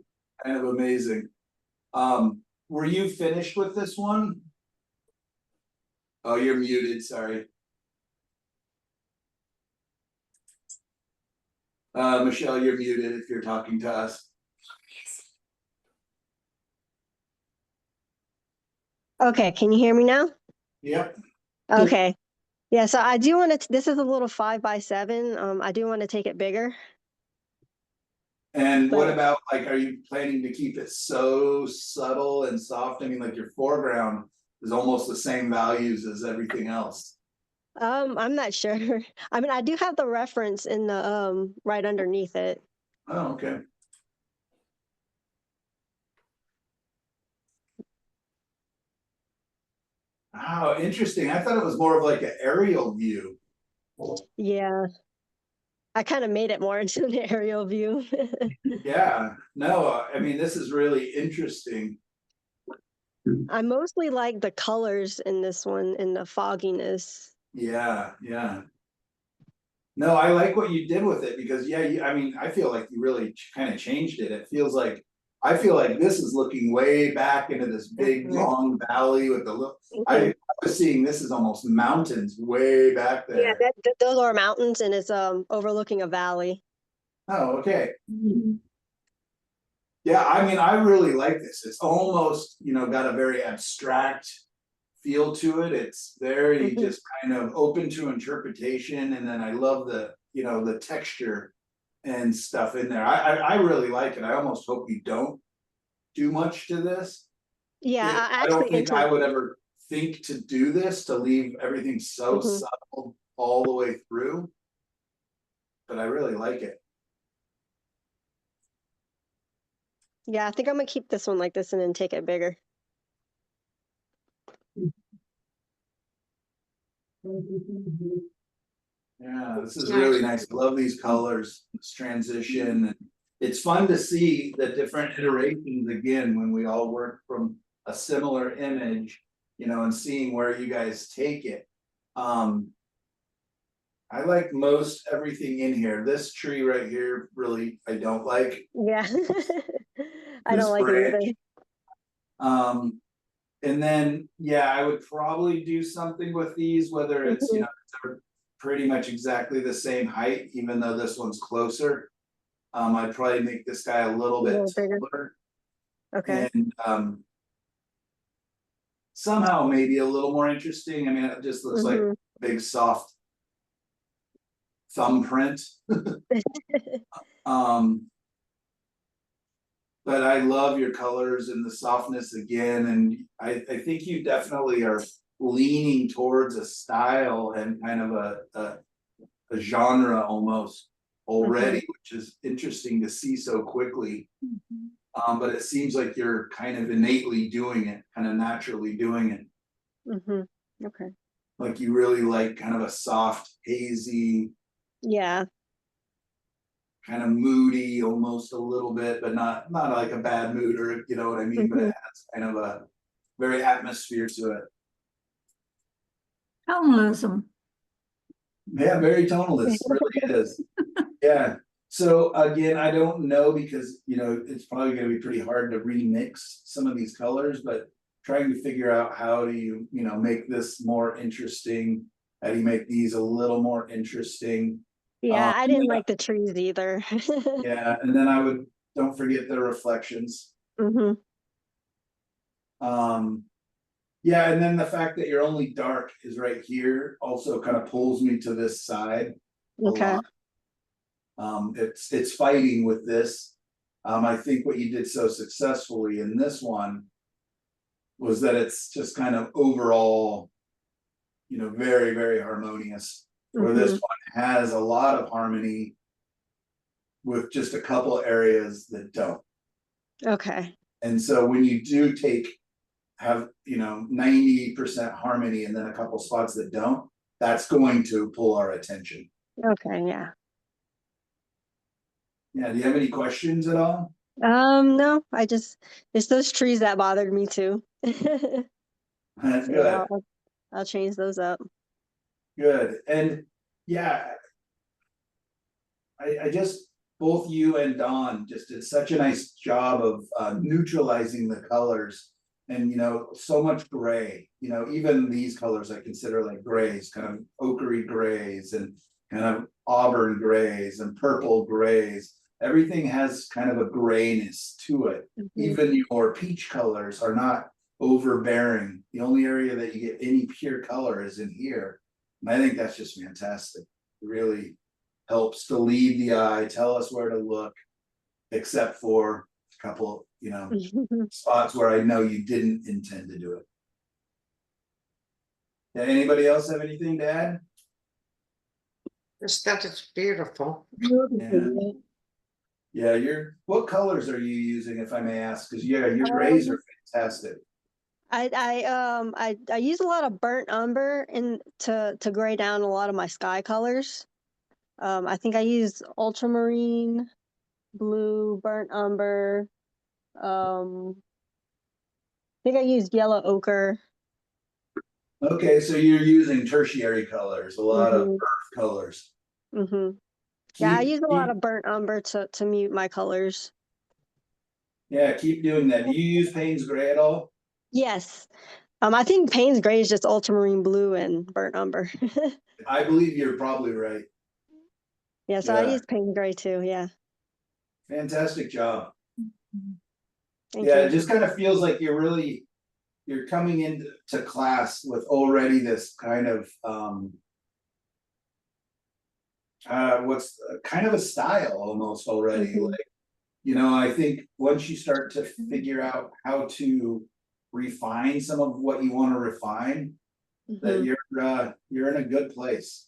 Kind of amazing. Were you finished with this one? Oh, you're muted, sorry. Michelle, you're muted if you're talking to us. Okay, can you hear me now? Yep. Okay. Yeah, so I do want to, this is a little 5x7. I do want to take it bigger. And what But- about, like, are you planning to keep it so subtle and soft? I mean, like your foreground is almost the same values as everything else. I'm not sure. I mean, I do have the reference in the right underneath it. Oh, okay. Oh, interesting. I thought it was more of like an aerial view. Yeah. I kind of made it more into an aerial view. Yeah, no, I mean, this is really interesting. I mostly like the colors in this one and the fogginess. Yeah, yeah. No, I like what you did with it, because yeah, I mean, I feel like you really kind of changed it. It feels like, I feel like this is looking way back into this big long valley with the look. I was seeing this as almost mountains way back there. Yeah, those are mountains, and it's overlooking a valley. Oh, okay. Mhm. Yeah, I mean, I really like this. It's almost, you know, got a very abstract feel to it. It's very just kind of open to interpretation, and then I love the, you know, the texture and stuff in there. I really like it. I almost hope you don't do much to this. Yeah, I don't think I would ever think to do this, to leave everything so subtle all the way through. But I really like it. Yeah, I think I'm gonna keep this one like this and then take it bigger. Yeah, this is really nice. I love these colors, this transition. It's fun to see the different iterations again when we all work from a similar image, you know, and seeing where you guys take it. I like most everything in here. This tree right here, really, I don't like. Yeah. I This don't like it branch. either. And then, yeah, I would probably do something with these, whether it's, you know, they're pretty much exactly the same height, even though this one's closer. I'd probably make this guy a little bit bigger. taller. Okay. And somehow maybe a little more interesting. I mean, it just looks like a big soft thumbprint. But I love your colors and the softness again, and I think you definitely are leaning towards a style and kind of a genre almost already, which is interesting to see so quickly. But it seems like you're kind of innately doing it, kind of naturally doing it. Okay. Like you really like kind of a soft, hazy, Yeah. kind of moody, almost a little bit, but not like a bad mood, or you know what I mean, but it has kind of a very atmosphere to it. Tonalism. Yeah, very tonalist, really is. Yeah. So again, I don't know, because you know it's probably going to be pretty hard to remix some of these colors, but trying to figure out how do you make this more interesting? How do you make these a little more interesting? Yeah, I didn't like the trees either. Yeah, and then don't forget the reflections. Yeah, and then the fact that you're only dark is right here also kind of pulls me to this side a Okay. lot. It's fighting with this. I think what you did so successfully in this one was that it's just kind of overall, very, very harmonious. Where this one has a lot of harmony with just a couple areas that don't. Okay. And so when you do have 90% harmony and then a couple spots that don't, that's going to pull our attention. Okay, yeah. Yeah, do you have any questions at all? No, it's those trees that bothered me too. That's So good. I'll change those up. Good. And yeah, I just, both you and Dawn just did such a nice job of neutralizing the colors. And so much gray, even these colors I consider like grays, kind of ochery grays and kind of auburn grays and purple grays. Everything has kind of a grayness to it. Even your peach colors are not overbearing. The only area that you get any pure color is in here. And I think that's just fantastic. It really helps to lead the eye, tell us where to look, except for a couple, spots where I know you didn't intend to do it. Yeah, anybody else have anything to add? Just that it's beautiful. Yeah, what colors are you using, if I may ask? Because your grays are fantastic. I use a lot of burnt umber to gray down a lot of my sky colors. I think I use ultramarine, blue, burnt umber. I think I used yellow ochre. Okay, so you're using tertiary colors, a lot of earth colors. Yeah, I use a lot of burnt umber to mute my colors. Yeah, keep doing that. Do you use Payne's Gray at all? Yes. I think Payne's Gray is just ultramarine blue and burnt umber. I believe you're probably right. Yeah, so I use Payne's Gray too, yeah. Fantastic job. Thank you. It just kind of feels like you're coming into class with already this kind of what's kind of a style almost already. Like, I think once you start to figure out how to refine some of what you want to refine, that you're in a good place.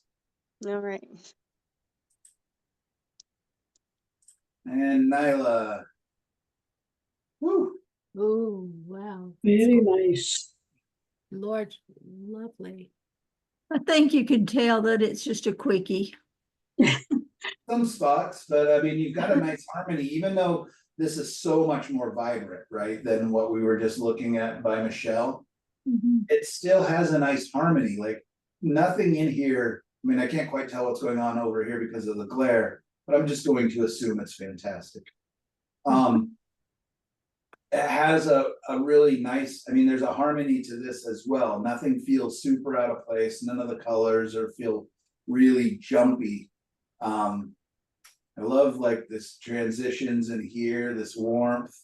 All right. And Nyla. Woo. Oh, wow. Very nice. Lord, lovely. I think you can tell that it's just a quickie. Some spots, but I mean, you've got a nice harmony, even though this is so much more vibrant, right, than what we were just looking at by Michelle. It still has a nice harmony. Like nothing in here. I mean, I can't quite tell what's going on over here because of the glare, but I'm just going to assume it's fantastic. It has a really nice, I mean, there's a harmony to this as well. Nothing feels super out of place. None of the colors feel really jumpy. I love like this transitions in here, this warmth.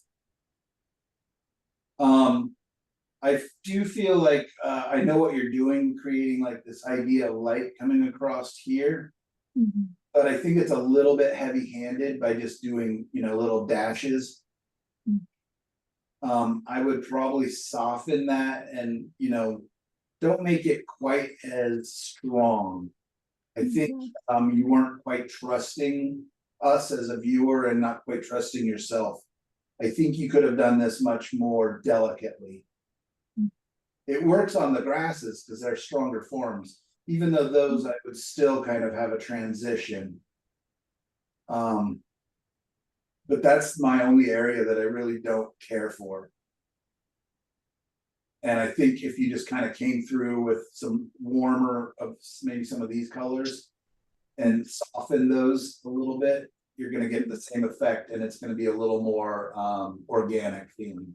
I do feel like I know what you're doing, creating like this idea of light coming across here. But I think it's a little bit heavy-handed by just doing, little dashes. I would probably soften that and, don't make it quite as strong. I think you weren't quite trusting us as a viewer and not quite trusting yourself I think you could have done this much more delicately. It works on the grasses because they're stronger forms, even though those I would still kind of have a transition. But that's my only area that I really don't care for. And I think if you just kind of came through with some warmer of maybe some of these colors and soften those a little bit, you're going to get the same effect, and it's going to be a little more organic feeling.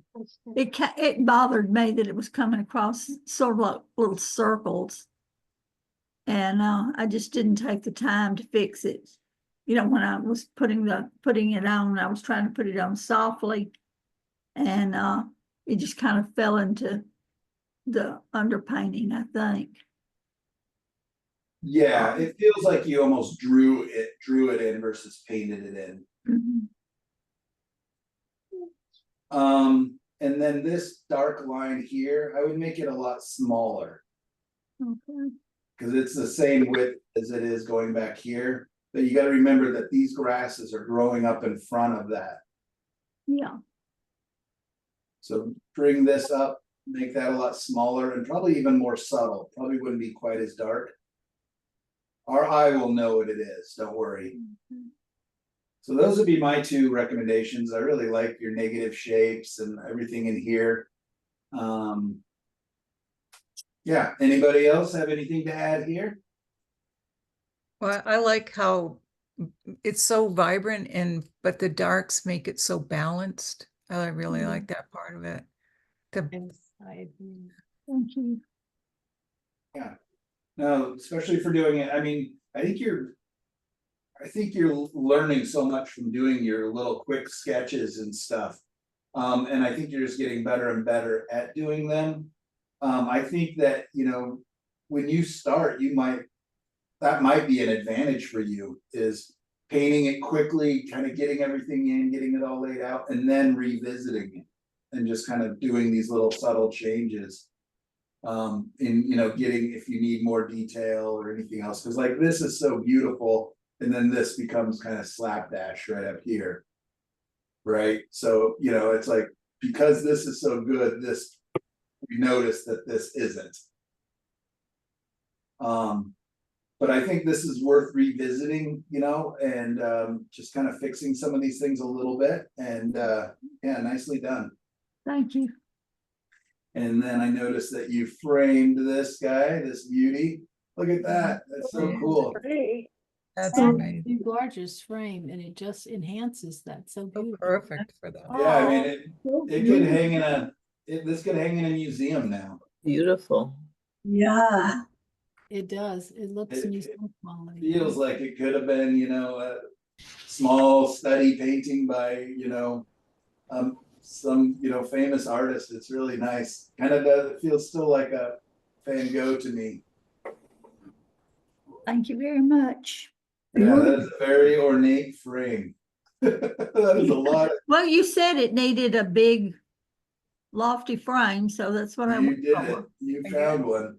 It bothered me that it was coming across sort of like little circles. And I just didn't take the time to fix it. You know, when I was putting it on, I was trying to put it on softly, and it just kind of fell into the underpainting, I think. Yeah, it feels like you almost drew it in versus painted it in. And then this dark line here, I would make it a lot smaller. Okay. Because it's the same width as it is going back here. But you got to remember that these grasses are growing up in front of that. Yeah. So bring this up, make that a lot smaller and probably even more subtle. Probably wouldn't be quite as dark. Our eye will know what it is, don't worry. So those would be my two recommendations. I really like your negative shapes and everything in here. Yeah, anybody else have anything to add here? Well, I like how it's so vibrant but the darks make it so balanced. I really like that part of it. Thank you. Yeah. No, especially for doing it. I mean, I think you're learning so much from doing your little quick sketches and stuff. And I think you're just getting better and better at doing them. I think that, you know, when you start, that might be an advantage for you, is painting it quickly, kind of getting everything in, getting it all laid out, and then revisiting it and just kind of doing these little subtle changes. You know, getting if you need more detail or anything else, because like this is so beautiful, and then this becomes kind of slapdash right up here. Right. So, you know, it's like, because this is so good, we notice that this isn't. But I think this is worth revisiting, you know, and just kind of fixing some of these things a little bit. And yeah, nicely done. Thank you. And then I noticed that you framed this guy, this beauty. Look at that. That's so cool. That's a amazing. gorgeous frame, and it just enhances that so beautiful. Perfect for that. Yeah, I mean, it could hang in this could hang in a museum now. Beautiful. Yeah. It does. It looks museum quality. Feels like it could have been, you know, a small study painting by, you know, some, you know, famous artist. It's really nice. Kind of does, it feels still like a Van Gogh to me. Thank you very much. Yeah, that is a very ornate frame. That is a lot. Well, you said it needed a big lofty frame, so that's what I You went did for. it. You found one.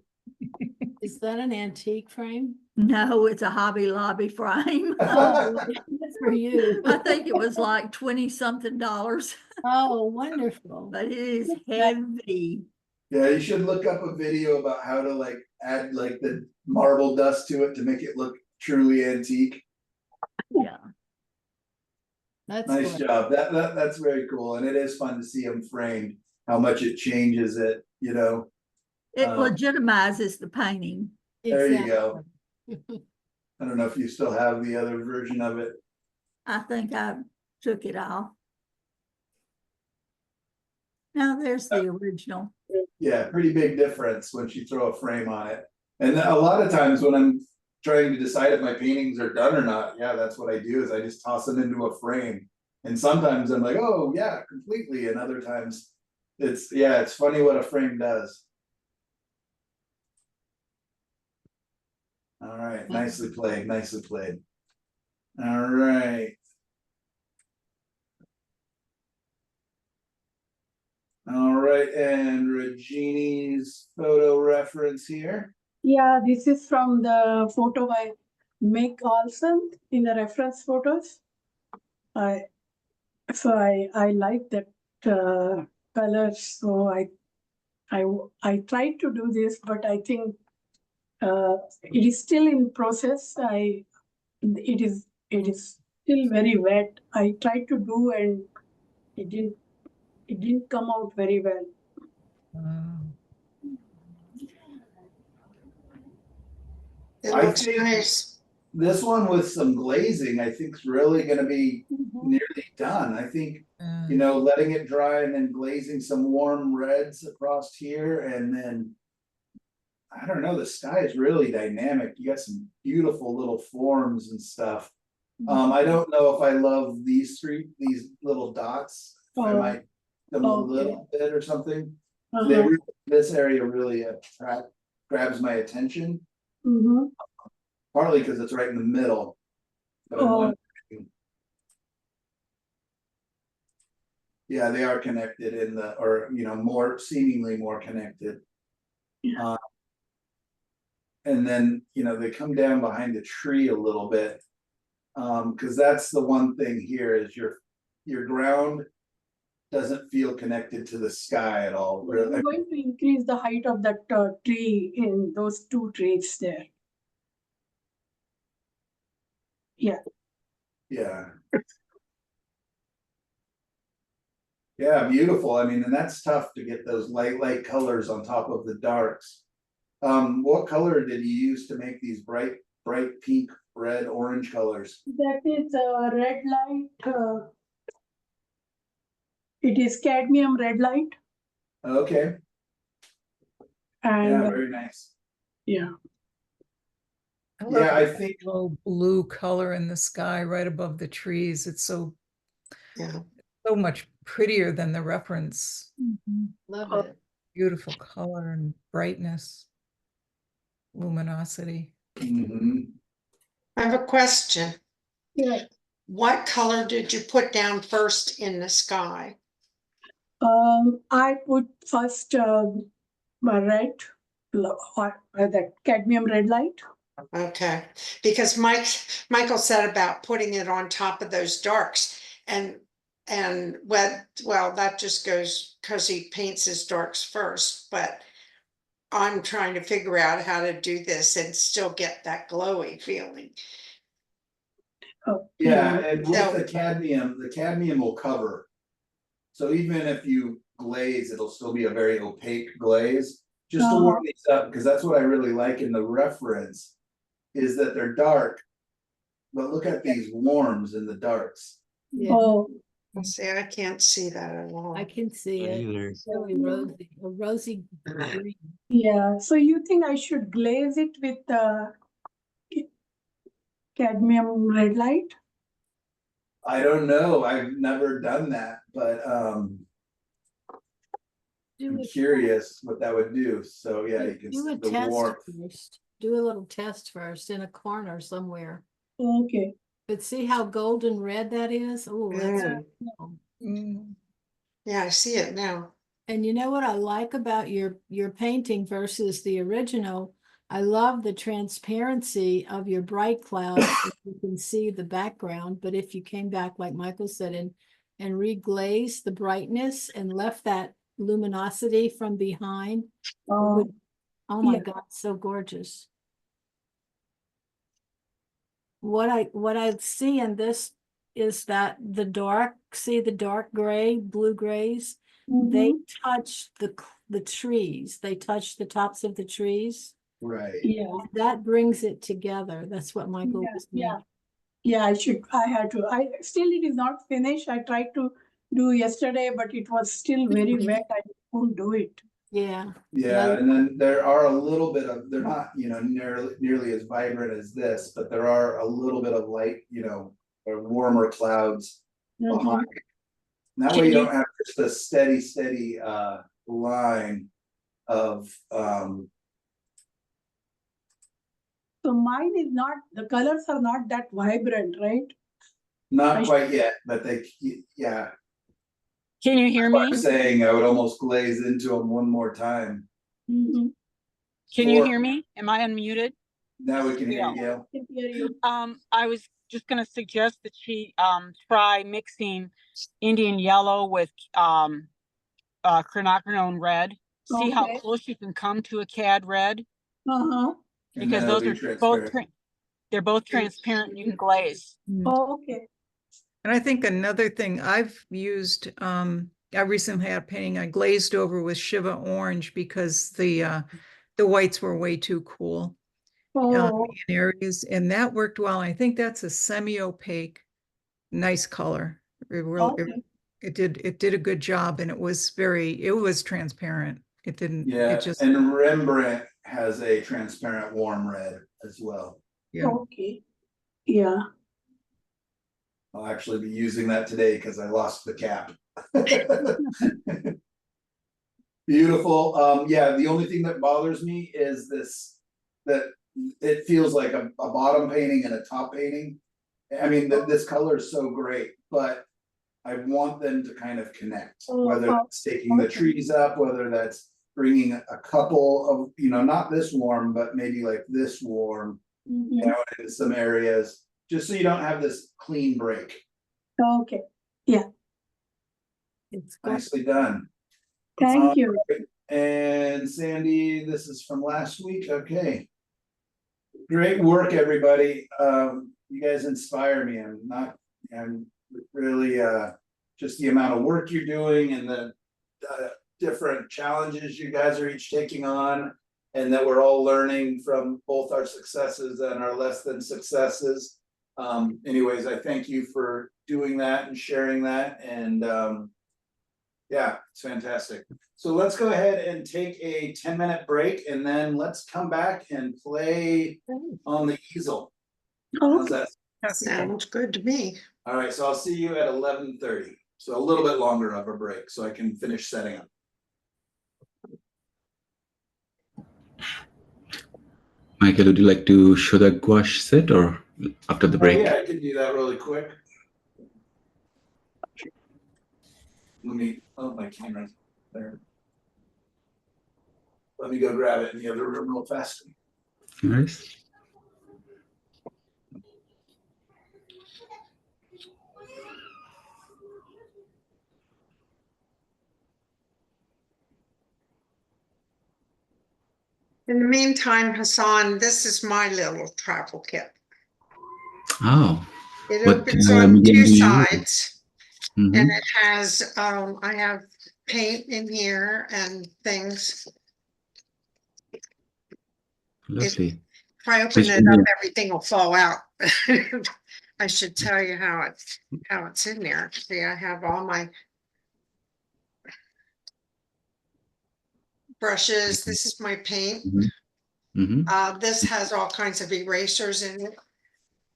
Is that an antique frame? No, it's a Hobby Lobby frame. Oh, good for you. I think it was like $20-something. Oh, wonderful. But it is heavy. Yeah, you should look up a video about how to like add like the marble dust to it to make it look truly antique. Yeah. That's Nice good. job. That's very cool. And it is fun to see them framed, how much it changes it, you know. It legitimizes the painting. There you go. I don't know if you still have the other version of it. I think I took it off. Now there's the original. Yeah, pretty big difference once you throw a frame on it. And a lot of times when I'm trying to decide if my paintings are done or not, yeah, that's what I do, is I just toss them into a frame. And sometimes I'm like, oh yeah, completely. And other times it's funny what a frame does. All right, nicely played, nicely played. All right. All right, and Regini's photo reference here. Yeah, this is from the photo by Meg Carlson in the reference photos. So I like that color. So I tried to do this, but I think it is still in process. It is still very wet. I tried to do and it didn't come out very well. It I looks think nice. this one with some glazing, I think is really gonna be Mhm. nearly done. I think, you know, letting it dry and then glazing some warm reds across here and then. I don't know, the sky is really dynamic. You got some beautiful little forms and stuff. I don't know if I love these little dots. I Oh, might them a okay. little bit or something. Uh-huh. This area really grabs my attention, Mm-hmm. partly because it's right in the middle. But I'm Oh. wondering, yeah, they are connected or you know, seemingly more connected. Yeah. And then, you know, they come down behind the tree a little bit. Cause that's the one thing here is your ground doesn't feel connected to the sky at all. We're going to increase the height of that tree in those two trees there. Yeah. Yeah. Yeah, beautiful. I mean, and that's tough to get those light colors on top of the darks. What color did you use to make these bright pink, red, orange colors? That is red light. It is cadmium red light. Okay. And yeah, very nice. Yeah. Yeah, I think low blue color in the sky right above the trees. It's so much prettier than the reference. Love it. Beautiful color and brightness, luminosity. I have a question. Yeah. What color did you put down first in the sky? I put first red, that cadmium red light. Okay, because Michael said about putting it on top of those darks and well, that just goes because he paints his darks first, but I'm trying to figure out how to do this and still get that glowy feeling. yeah, and with the cadmium will cover. So even if you glaze, it'll still be a very opaque glaze. Just to warm these up, because that's what I really like in the reference, is that they're dark, but look at these warms in the darks. Yeah. Oh, See, I can't see that at all. I can see it. Either. It's really rosy, a rosy green. yeah. So you think I should glaze it with cadmium red light? I don't know. I've never done that, but I'm curious what that would do. So yeah, you can do see a the test warmth. first. Do a little test first in a corner somewhere. Okay. But see how golden red that is? Oh, that's cool. Yeah, I see it now. And you know what I like about your painting versus the original? I love the transparency of your bright clouds. You can see the background, but if you came back, like Michael said, and reglazed the brightness and left that luminosity from behind, oh my God, so gorgeous. What I see in this is that the dark gray, blue grays, they touch the trees. They touch the tops of the trees. Right. Yeah. That brings it together. That's what Michael was saying. Yeah, I had to. It is not finished. I tried to do yesterday, but it was still very wet. I couldn't do it. Yeah. Yeah, and then there are a little bit of, they're not, you know, nearly as vibrant as this, but there are a little bit of light, you know, or warmer clouds behind. And that way you don't have just a steady line of So mine is not, the colors are not that vibrant, right? not quite yet, but yeah. Can you hear me? I'm saying I would almost glaze into them one more time. Can you hear me? Am I unmuted? Now we can hear you, Gail. I can hear you. I was just gonna suggest that she try mixing Indian yellow with quinacridone red. See how Okay. close you can come to a cad red, Uh-huh. And because then it'll those be are both transparent. they're both transparent. You can glaze. Oh, okay. And I think another thing I've used, I recently had a painting I glazed over with Shiva orange because the whites were way too cool Oh, in areas, and that worked well. I think that's a semi-opaque, nice color. okay. It did a good job, and it was transparent. It didn't. Yeah, It just. and Rembrandt has a transparent warm red as well. Yeah. Okay. Yeah. I'll actually be using that today because I lost the cap. Beautiful. Yeah, the only thing that bothers me is that it feels like a bottom painting and a top painting. I mean, this color is so great, but I want them to kind of connect, whether it's taking the trees up, whether that's bringing a couple of, not this warm, but maybe like this warm, in some areas, just so you don't have this clean break. Okay. Yeah. It's good. Nicely done. Thank you. And Sandy, this is from last week. Okay. Great work, everybody. You guys inspire me. I'm really just the amount of work you're doing and the different challenges you guys are each taking on, and that we're all learning from both our successes and our less than successes. Anyways, I thank you for doing that and sharing that, and yeah, it's fantastic. So let's go ahead and take a 10-minute break, and then let's come back and play on the easel. How's that? Sounds good to me. All right, so I'll see you at 11:30. So a little bit longer of a break so I can finish setting up. Michael, would you like to show the gouache set or after the break? Yeah, I can do that really quick. My camera's there. Let me go grab it in the other room real fast. Nice. In the meantime, Hassan, this is my little travel kit. Oh. It What opens on medium two do you use? sides, and it has, I have paint in here and things. Lovely. If I open it up, everything will fall out. I should tell you how it's in there. See, I have all my brushes. This is my paint. This has all kinds of erasers in it.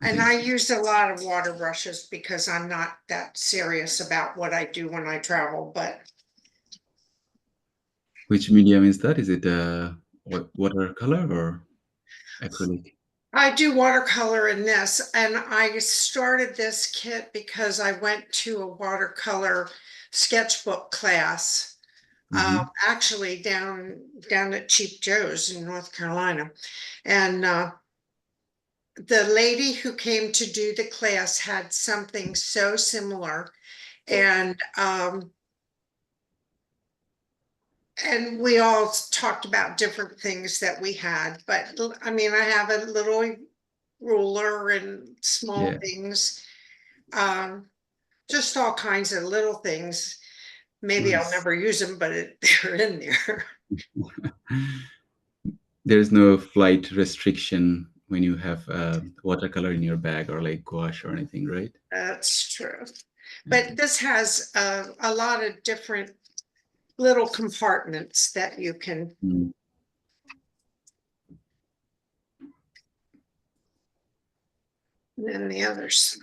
And I used a lot of water brushes because I'm not that serious about what I do when I travel, but. Which medium is that? Is it watercolor or acrylic? I do watercolor in this, and I started this kit because I went to a watercolor sketchbook class, actually down at Cheap Joe's in North Carolina. And the lady who came to do the class had something so similar, and we all talked about different things that we had, but I mean, I have a little ruler and small things, just all kinds of little things. Maybe I'll never use them, but they're in there. There's no flight restriction when you have watercolor in your bag or like gouache or anything, right? That's true. But this has a lot of different little compartments that you can. And then the other side.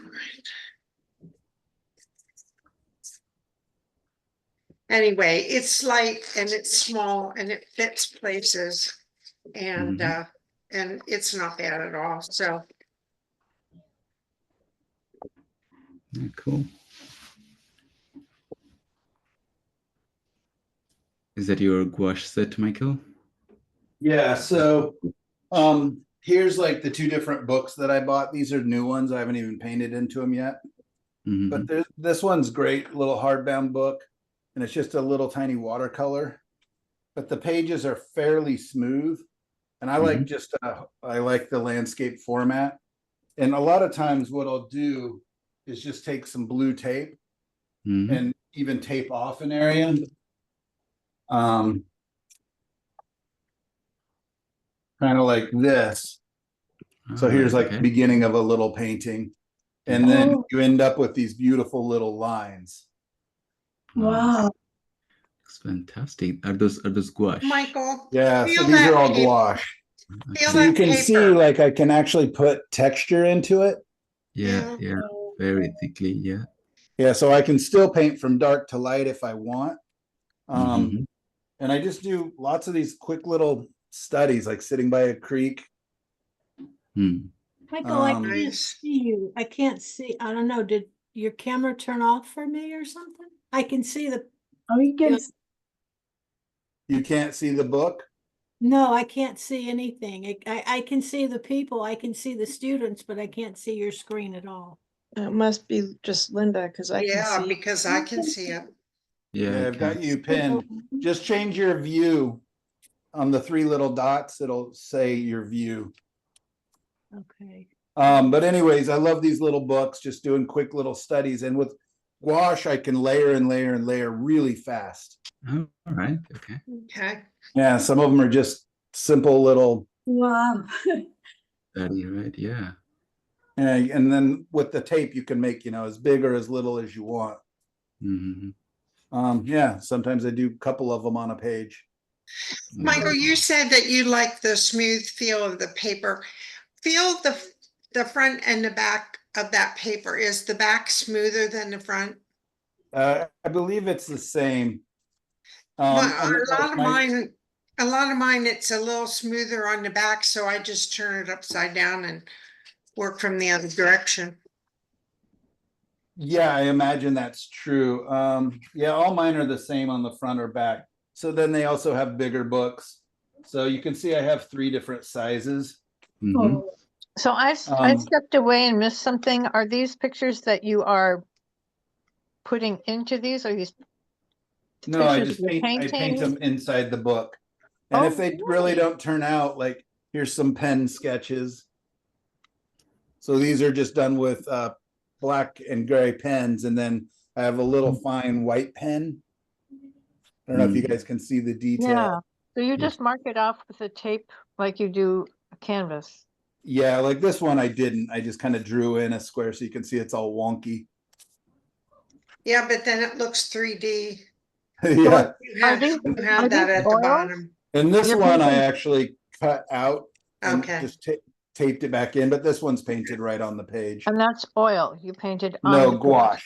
Anyway, it's light and it's small and it fits places, and it's not bad at all. So cool. Is that your gouache set, Michael? Yeah, so here's like the two different books that I bought. These are new ones. I haven't even painted into them yet. But this one's great, little hardbound book, and it's just a little tiny watercolor. But the pages are fairly smooth, and I like just I like the landscape format. And a lot of times, what I'll do is just take some blue tape and even tape off an area. Kind of like this. So here's like the beginning of a little painting. And then you end up with these beautiful little lines. Wow. It's fantastic. Are those gouache? Michael. Yeah, so feel these that are all paper. gouache. Feel So you that can see paper. like I can actually put texture into it. Yeah, very thickly, yeah. Yeah, so I can still paint from dark to light if I want. And I just do lots of these quick little studies, like sitting by a creek. Michael, I can't see you. I can't see. I don't know. Did your camera turn off for me or something? I can see the. Oh, you can. You can't see the book? No, I can't see anything. I can see the people. I can see the students, but I can't see your screen at all. It must be just Linda because I can see. Yeah, because I can see it. Yeah, I've got you pinned. Just change your view on the three little dots. It'll say your view. Okay. But anyways, I love these little books, just doing quick little studies. And with gouache, I can layer and layer and layer really fast. All right. Okay. Okay. Yeah, some of them are just simple little. Wow. Study, right? Yeah. And then with the tape, you can make, as big or as little as you want. Yeah, sometimes I do a couple of them on a page. Michael, you said that you like the smooth feel of the paper. Feel the front and the back of that paper. Is the back smoother than the front? I believe it's the same. Well, a lot of mine, it's a little smoother on the back, so I just turn it upside down and work from the other direction. Yeah, I imagine that's true. Yeah, all mine are the same on the front or back. So then they also have bigger books. So you can see I have 3 different sizes. So I stepped away and missed something. Are these pictures that you are putting into these? Are these No, I pictures just you're paint painting? them inside the book. And if they really don't turn out, like here's some pen sketches. So these are just done with black and gray pens, and then I have a little fine white pen. I don't know if you guys can see the detail. Yeah. So you just mark it off with a tape like you do a canvas. Yeah, like this one I didn't. I just kind of drew in a square so you can see it's all wonky. Yeah, but then it looks 3D. Yeah. You have that at the bottom. And this one I actually cut out and Okay. just taped it back in, but this one's painted right on the page. And that's oil. You painted on No, the gouache.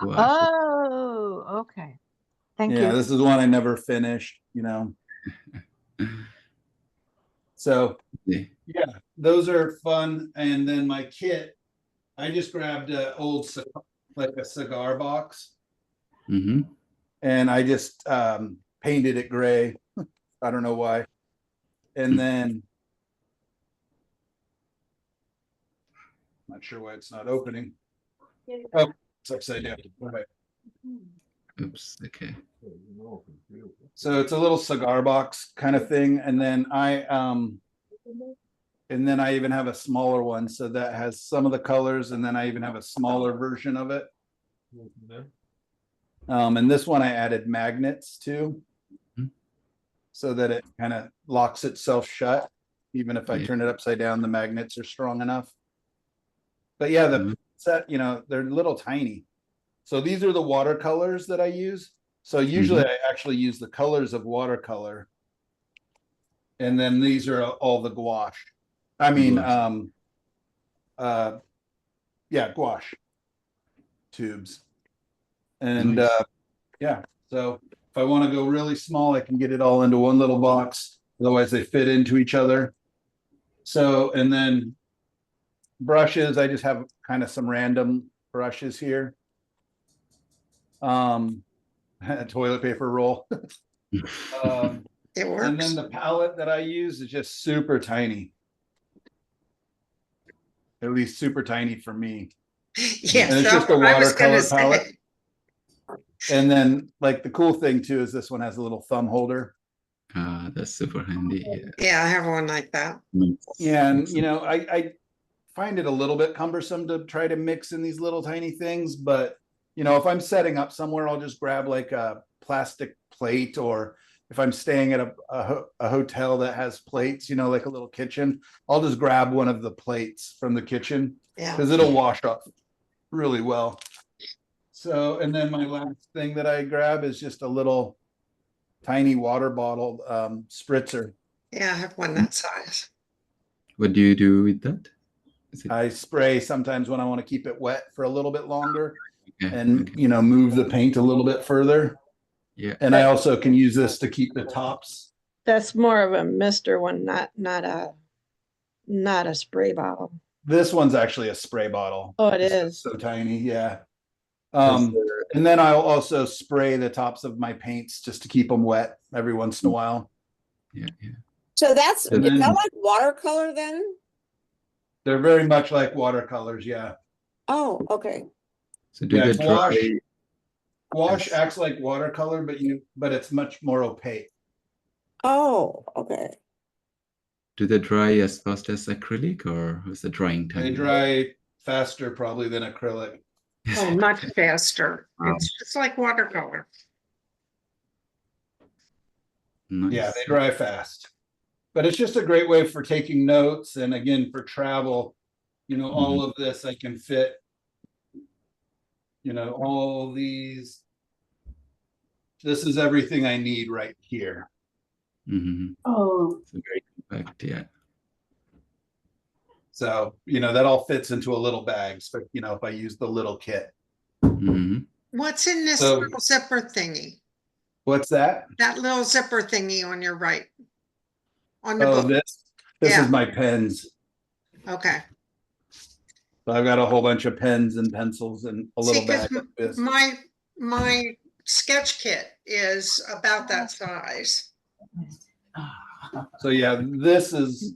Oh, okay. Thank Yeah, you. this is one I never finished, So yeah, those are fun. And then my kit, I just grabbed an old like a cigar box. And I just painted it gray. I don't know why. And then not sure why it's not opening. Oh, it's upside down. Okay. Oops. Okay. So it's a little cigar box kind of thing. And then I even have a smaller one. So that has some of the colors, and then I even have a smaller version of it. And this one I added magnets to, so that it kind of locks itself shut. Even if I turn it upside down, the magnets are strong enough. But yeah, the set, they're little tiny. So these are the watercolors that I use. So usually I actually use the colors of watercolor. And then these are all the gouache. I mean, gouache tubes. And yeah, so if I want to go really small, I can get it all into one little box. Otherwise they fit into each other. So, and then brushes, I just have kind of some random brushes here. Toilet paper roll. It works. And then the palette that I use is just super tiny. at least super tiny for me. Yes, And it's just that's a what I was gonna watercolor palette. say. And then like the cool thing too is this one has a little thumb holder. That's super handy. Yeah. Yeah, I have one like that. Yeah, and you know, I find it a little bit cumbersome to try to mix in these little tiny things, but you know, if I'm setting up somewhere, I'll just grab like a plastic plate, or if I'm staying at a hotel that has plates, you know, like a little kitchen, I'll just grab one of the plates from the kitchen Yeah. because it'll wash up really well. So, and then my last thing that I grab is just a little tiny water bottle spritzer. Yeah, I have one that size. What do you do with that? I spray sometimes when I want to keep it wet for a little bit longer, Okay, and you know, move the paint a little bit further. Yeah. And I also can use this to keep the tops. That's more of a mister one, not a spray bottle. This one's actually a spray bottle. Oh, it It's is. so tiny, yeah. And then I'll also spray the tops of my paints just to keep them wet every once in a while. Yeah, yeah. So that's, And is then- that like watercolor then? They're very much like watercolors, yeah. Oh, okay. So do Yeah, they gouache, dry? gouache acts like watercolor, but it's much more opaque. Oh, okay. Do they dry as fast as acrylic, or is the drying time? They dry faster probably than acrylic. Oh, much faster. Wow. It's just like watercolor. Nice. Yeah, they dry fast. But it's just a great way for taking notes, and again, for travel, you know, all of this I can fit, you know, all these. This is everything I need right here. Mm-hmm. Oh, It's very compact, yeah. So, you know, that all fits into a little bag, but you know, if I use the little kit. Mm-hmm. What's in this So- little zipper thingy? What's that? That little zipper thingy on your right? On the Oh, book? this Yeah. is my pens. Okay. So I've got a whole bunch of pens and pencils and a little See, 'cause bag like this. my sketch kit is about that size. So yeah, this is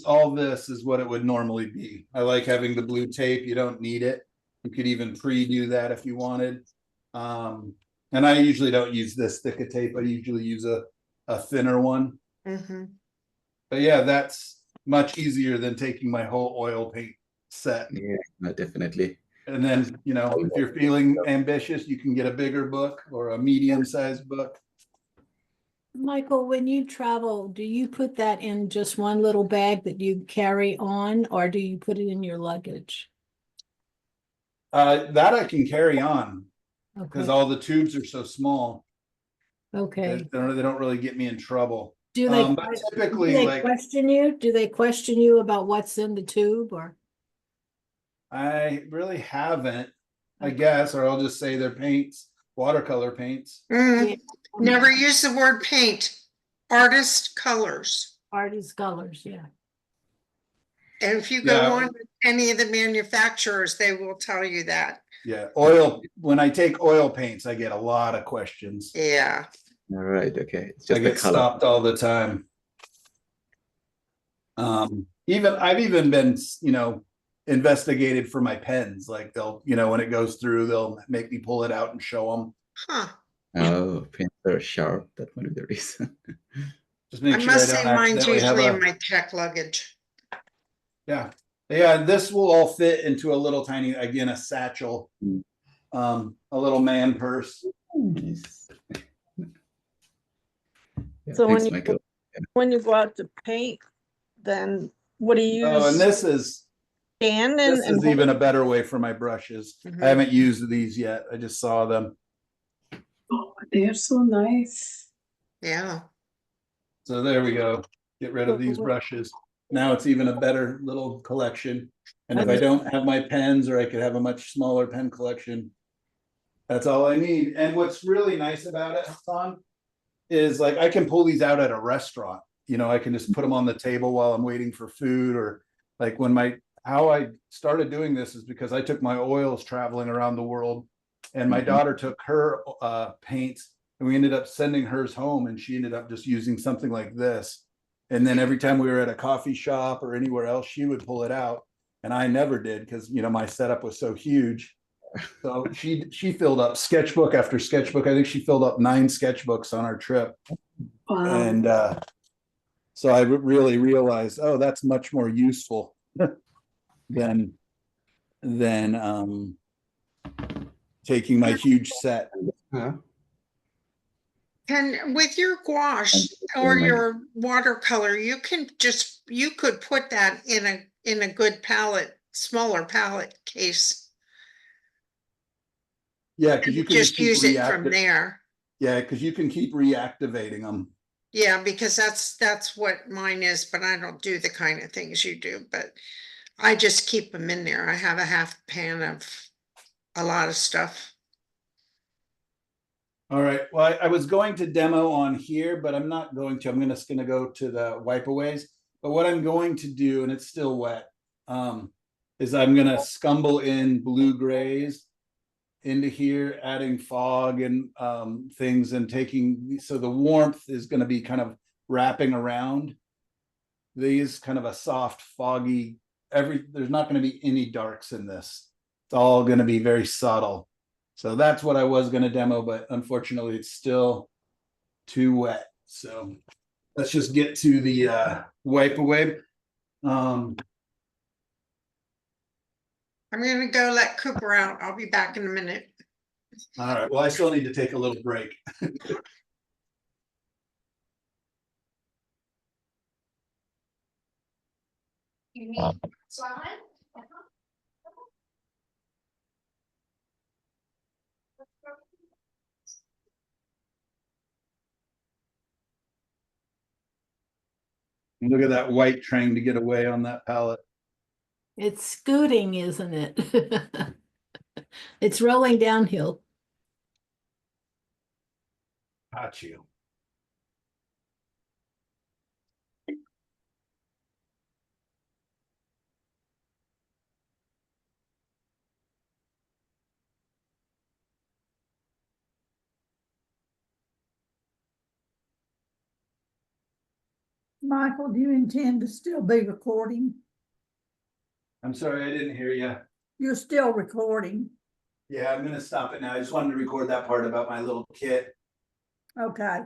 all this is what it would normally be. I like having the blue tape. You don't need it. You could even pre-do that if you wanted. And I usually don't use this thick of tape. I usually use a thinner one. Mm-hmm. But yeah, that's much easier than taking my whole oil paint set. Yeah, definitely. And then, you know, if you're feeling ambitious, you can get a bigger book or a medium-sized book. Michael, when you travel, do you put that in just one little bag that you carry on, or do you put it in your luggage? That I can carry on because Okay, all the tubes are so small. okay. They don't really get me in trouble. Do they, But do typically, they like, question you? Do they question you about what's in the tube, or? I really haven't, I guess, or I'll just say they're paints, watercolor paints. Mm, Yeah. never use the word paint. Artist colors. Artist colors, yeah. And if you go Yeah. on with any of the manufacturers, they will tell you that. Yeah, oil, when I take oil paints, I get a lot of questions. Yeah. All right, okay. It's I just the get color. stopped all the time. I've even been, you know, investigated for my pens. Like they'll, you know, when it goes through, they'll make me pull it out and show them. Huh. Oh, pins are sharp. That might be the reason. Just make I sure I must say don't mine's accidentally have usually a. in my tech luggage. Yeah, yeah, this will all fit into a little tiny, again, a satchel, a little man purse. Nice. Yeah, So thanks, Michael. when you go out to paint, then what do you use? Oh, and this is Scan this and is even a better way for my brushes. Mhm. I haven't used these yet. I just saw them. oh, they're so nice. Yeah. So there we go. Get rid of these brushes. Now it's even a better little collection. And if I don't have my pens, or I could have a much smaller pen collection, that's all I need. And what's really nice about it, Hassan, is like I can pull these out at a restaurant. You know, I can just put them on the table while I'm waiting for food, or like how I started doing this is because I took my oils traveling around the world, and my daughter took her paints, and we ended up sending hers home, and she ended up just using something like this. And then every time we were at a coffee shop or anywhere else, she would pull it out. And I never did because, you know, my setup was so huge. So she filled up sketchbook after sketchbook. I think she filled up 9 sketchbooks on our trip. Wow. And so I really realized, oh, that's much more useful than taking my huge set. And with your gouache or your watercolor, you could put that in a good palette, smaller palette case. Yeah, because you can just use it from there. Yeah, because you can keep reactivating them. Yeah, because that's what mine is, but I don't do the kind of things you do, but I just keep them in there. I have a half pan of a lot of stuff. All right, well, I was going to demo on here, but I'm not going to. I'm just gonna go to the wipeaways. But what I'm going to do, and it's still wet, is I'm gonna scumble in blue grays into here, adding fog and things, and taking, so the warmth is gonna be kind of wrapping around these, kind of a soft, foggy, there's not gonna be any darks in this. It's all gonna be very subtle. So that's what I was going to demo, but unfortunately it's still too wet. So let's just get to the wipe away. I'm going to go let Cooper out. I'll be back in a minute. All right. Well, I still need to take a little break. You need slide? Look at that white trying to get away on that palette. It's scooting, isn't it? It's rolling downhill. Got you. Michael, do you intend to still be recording? I'm sorry, I didn't hear you. You're still recording. Yeah, I'm going to stop it now. I just wanted to record that part about my little kit. Okay.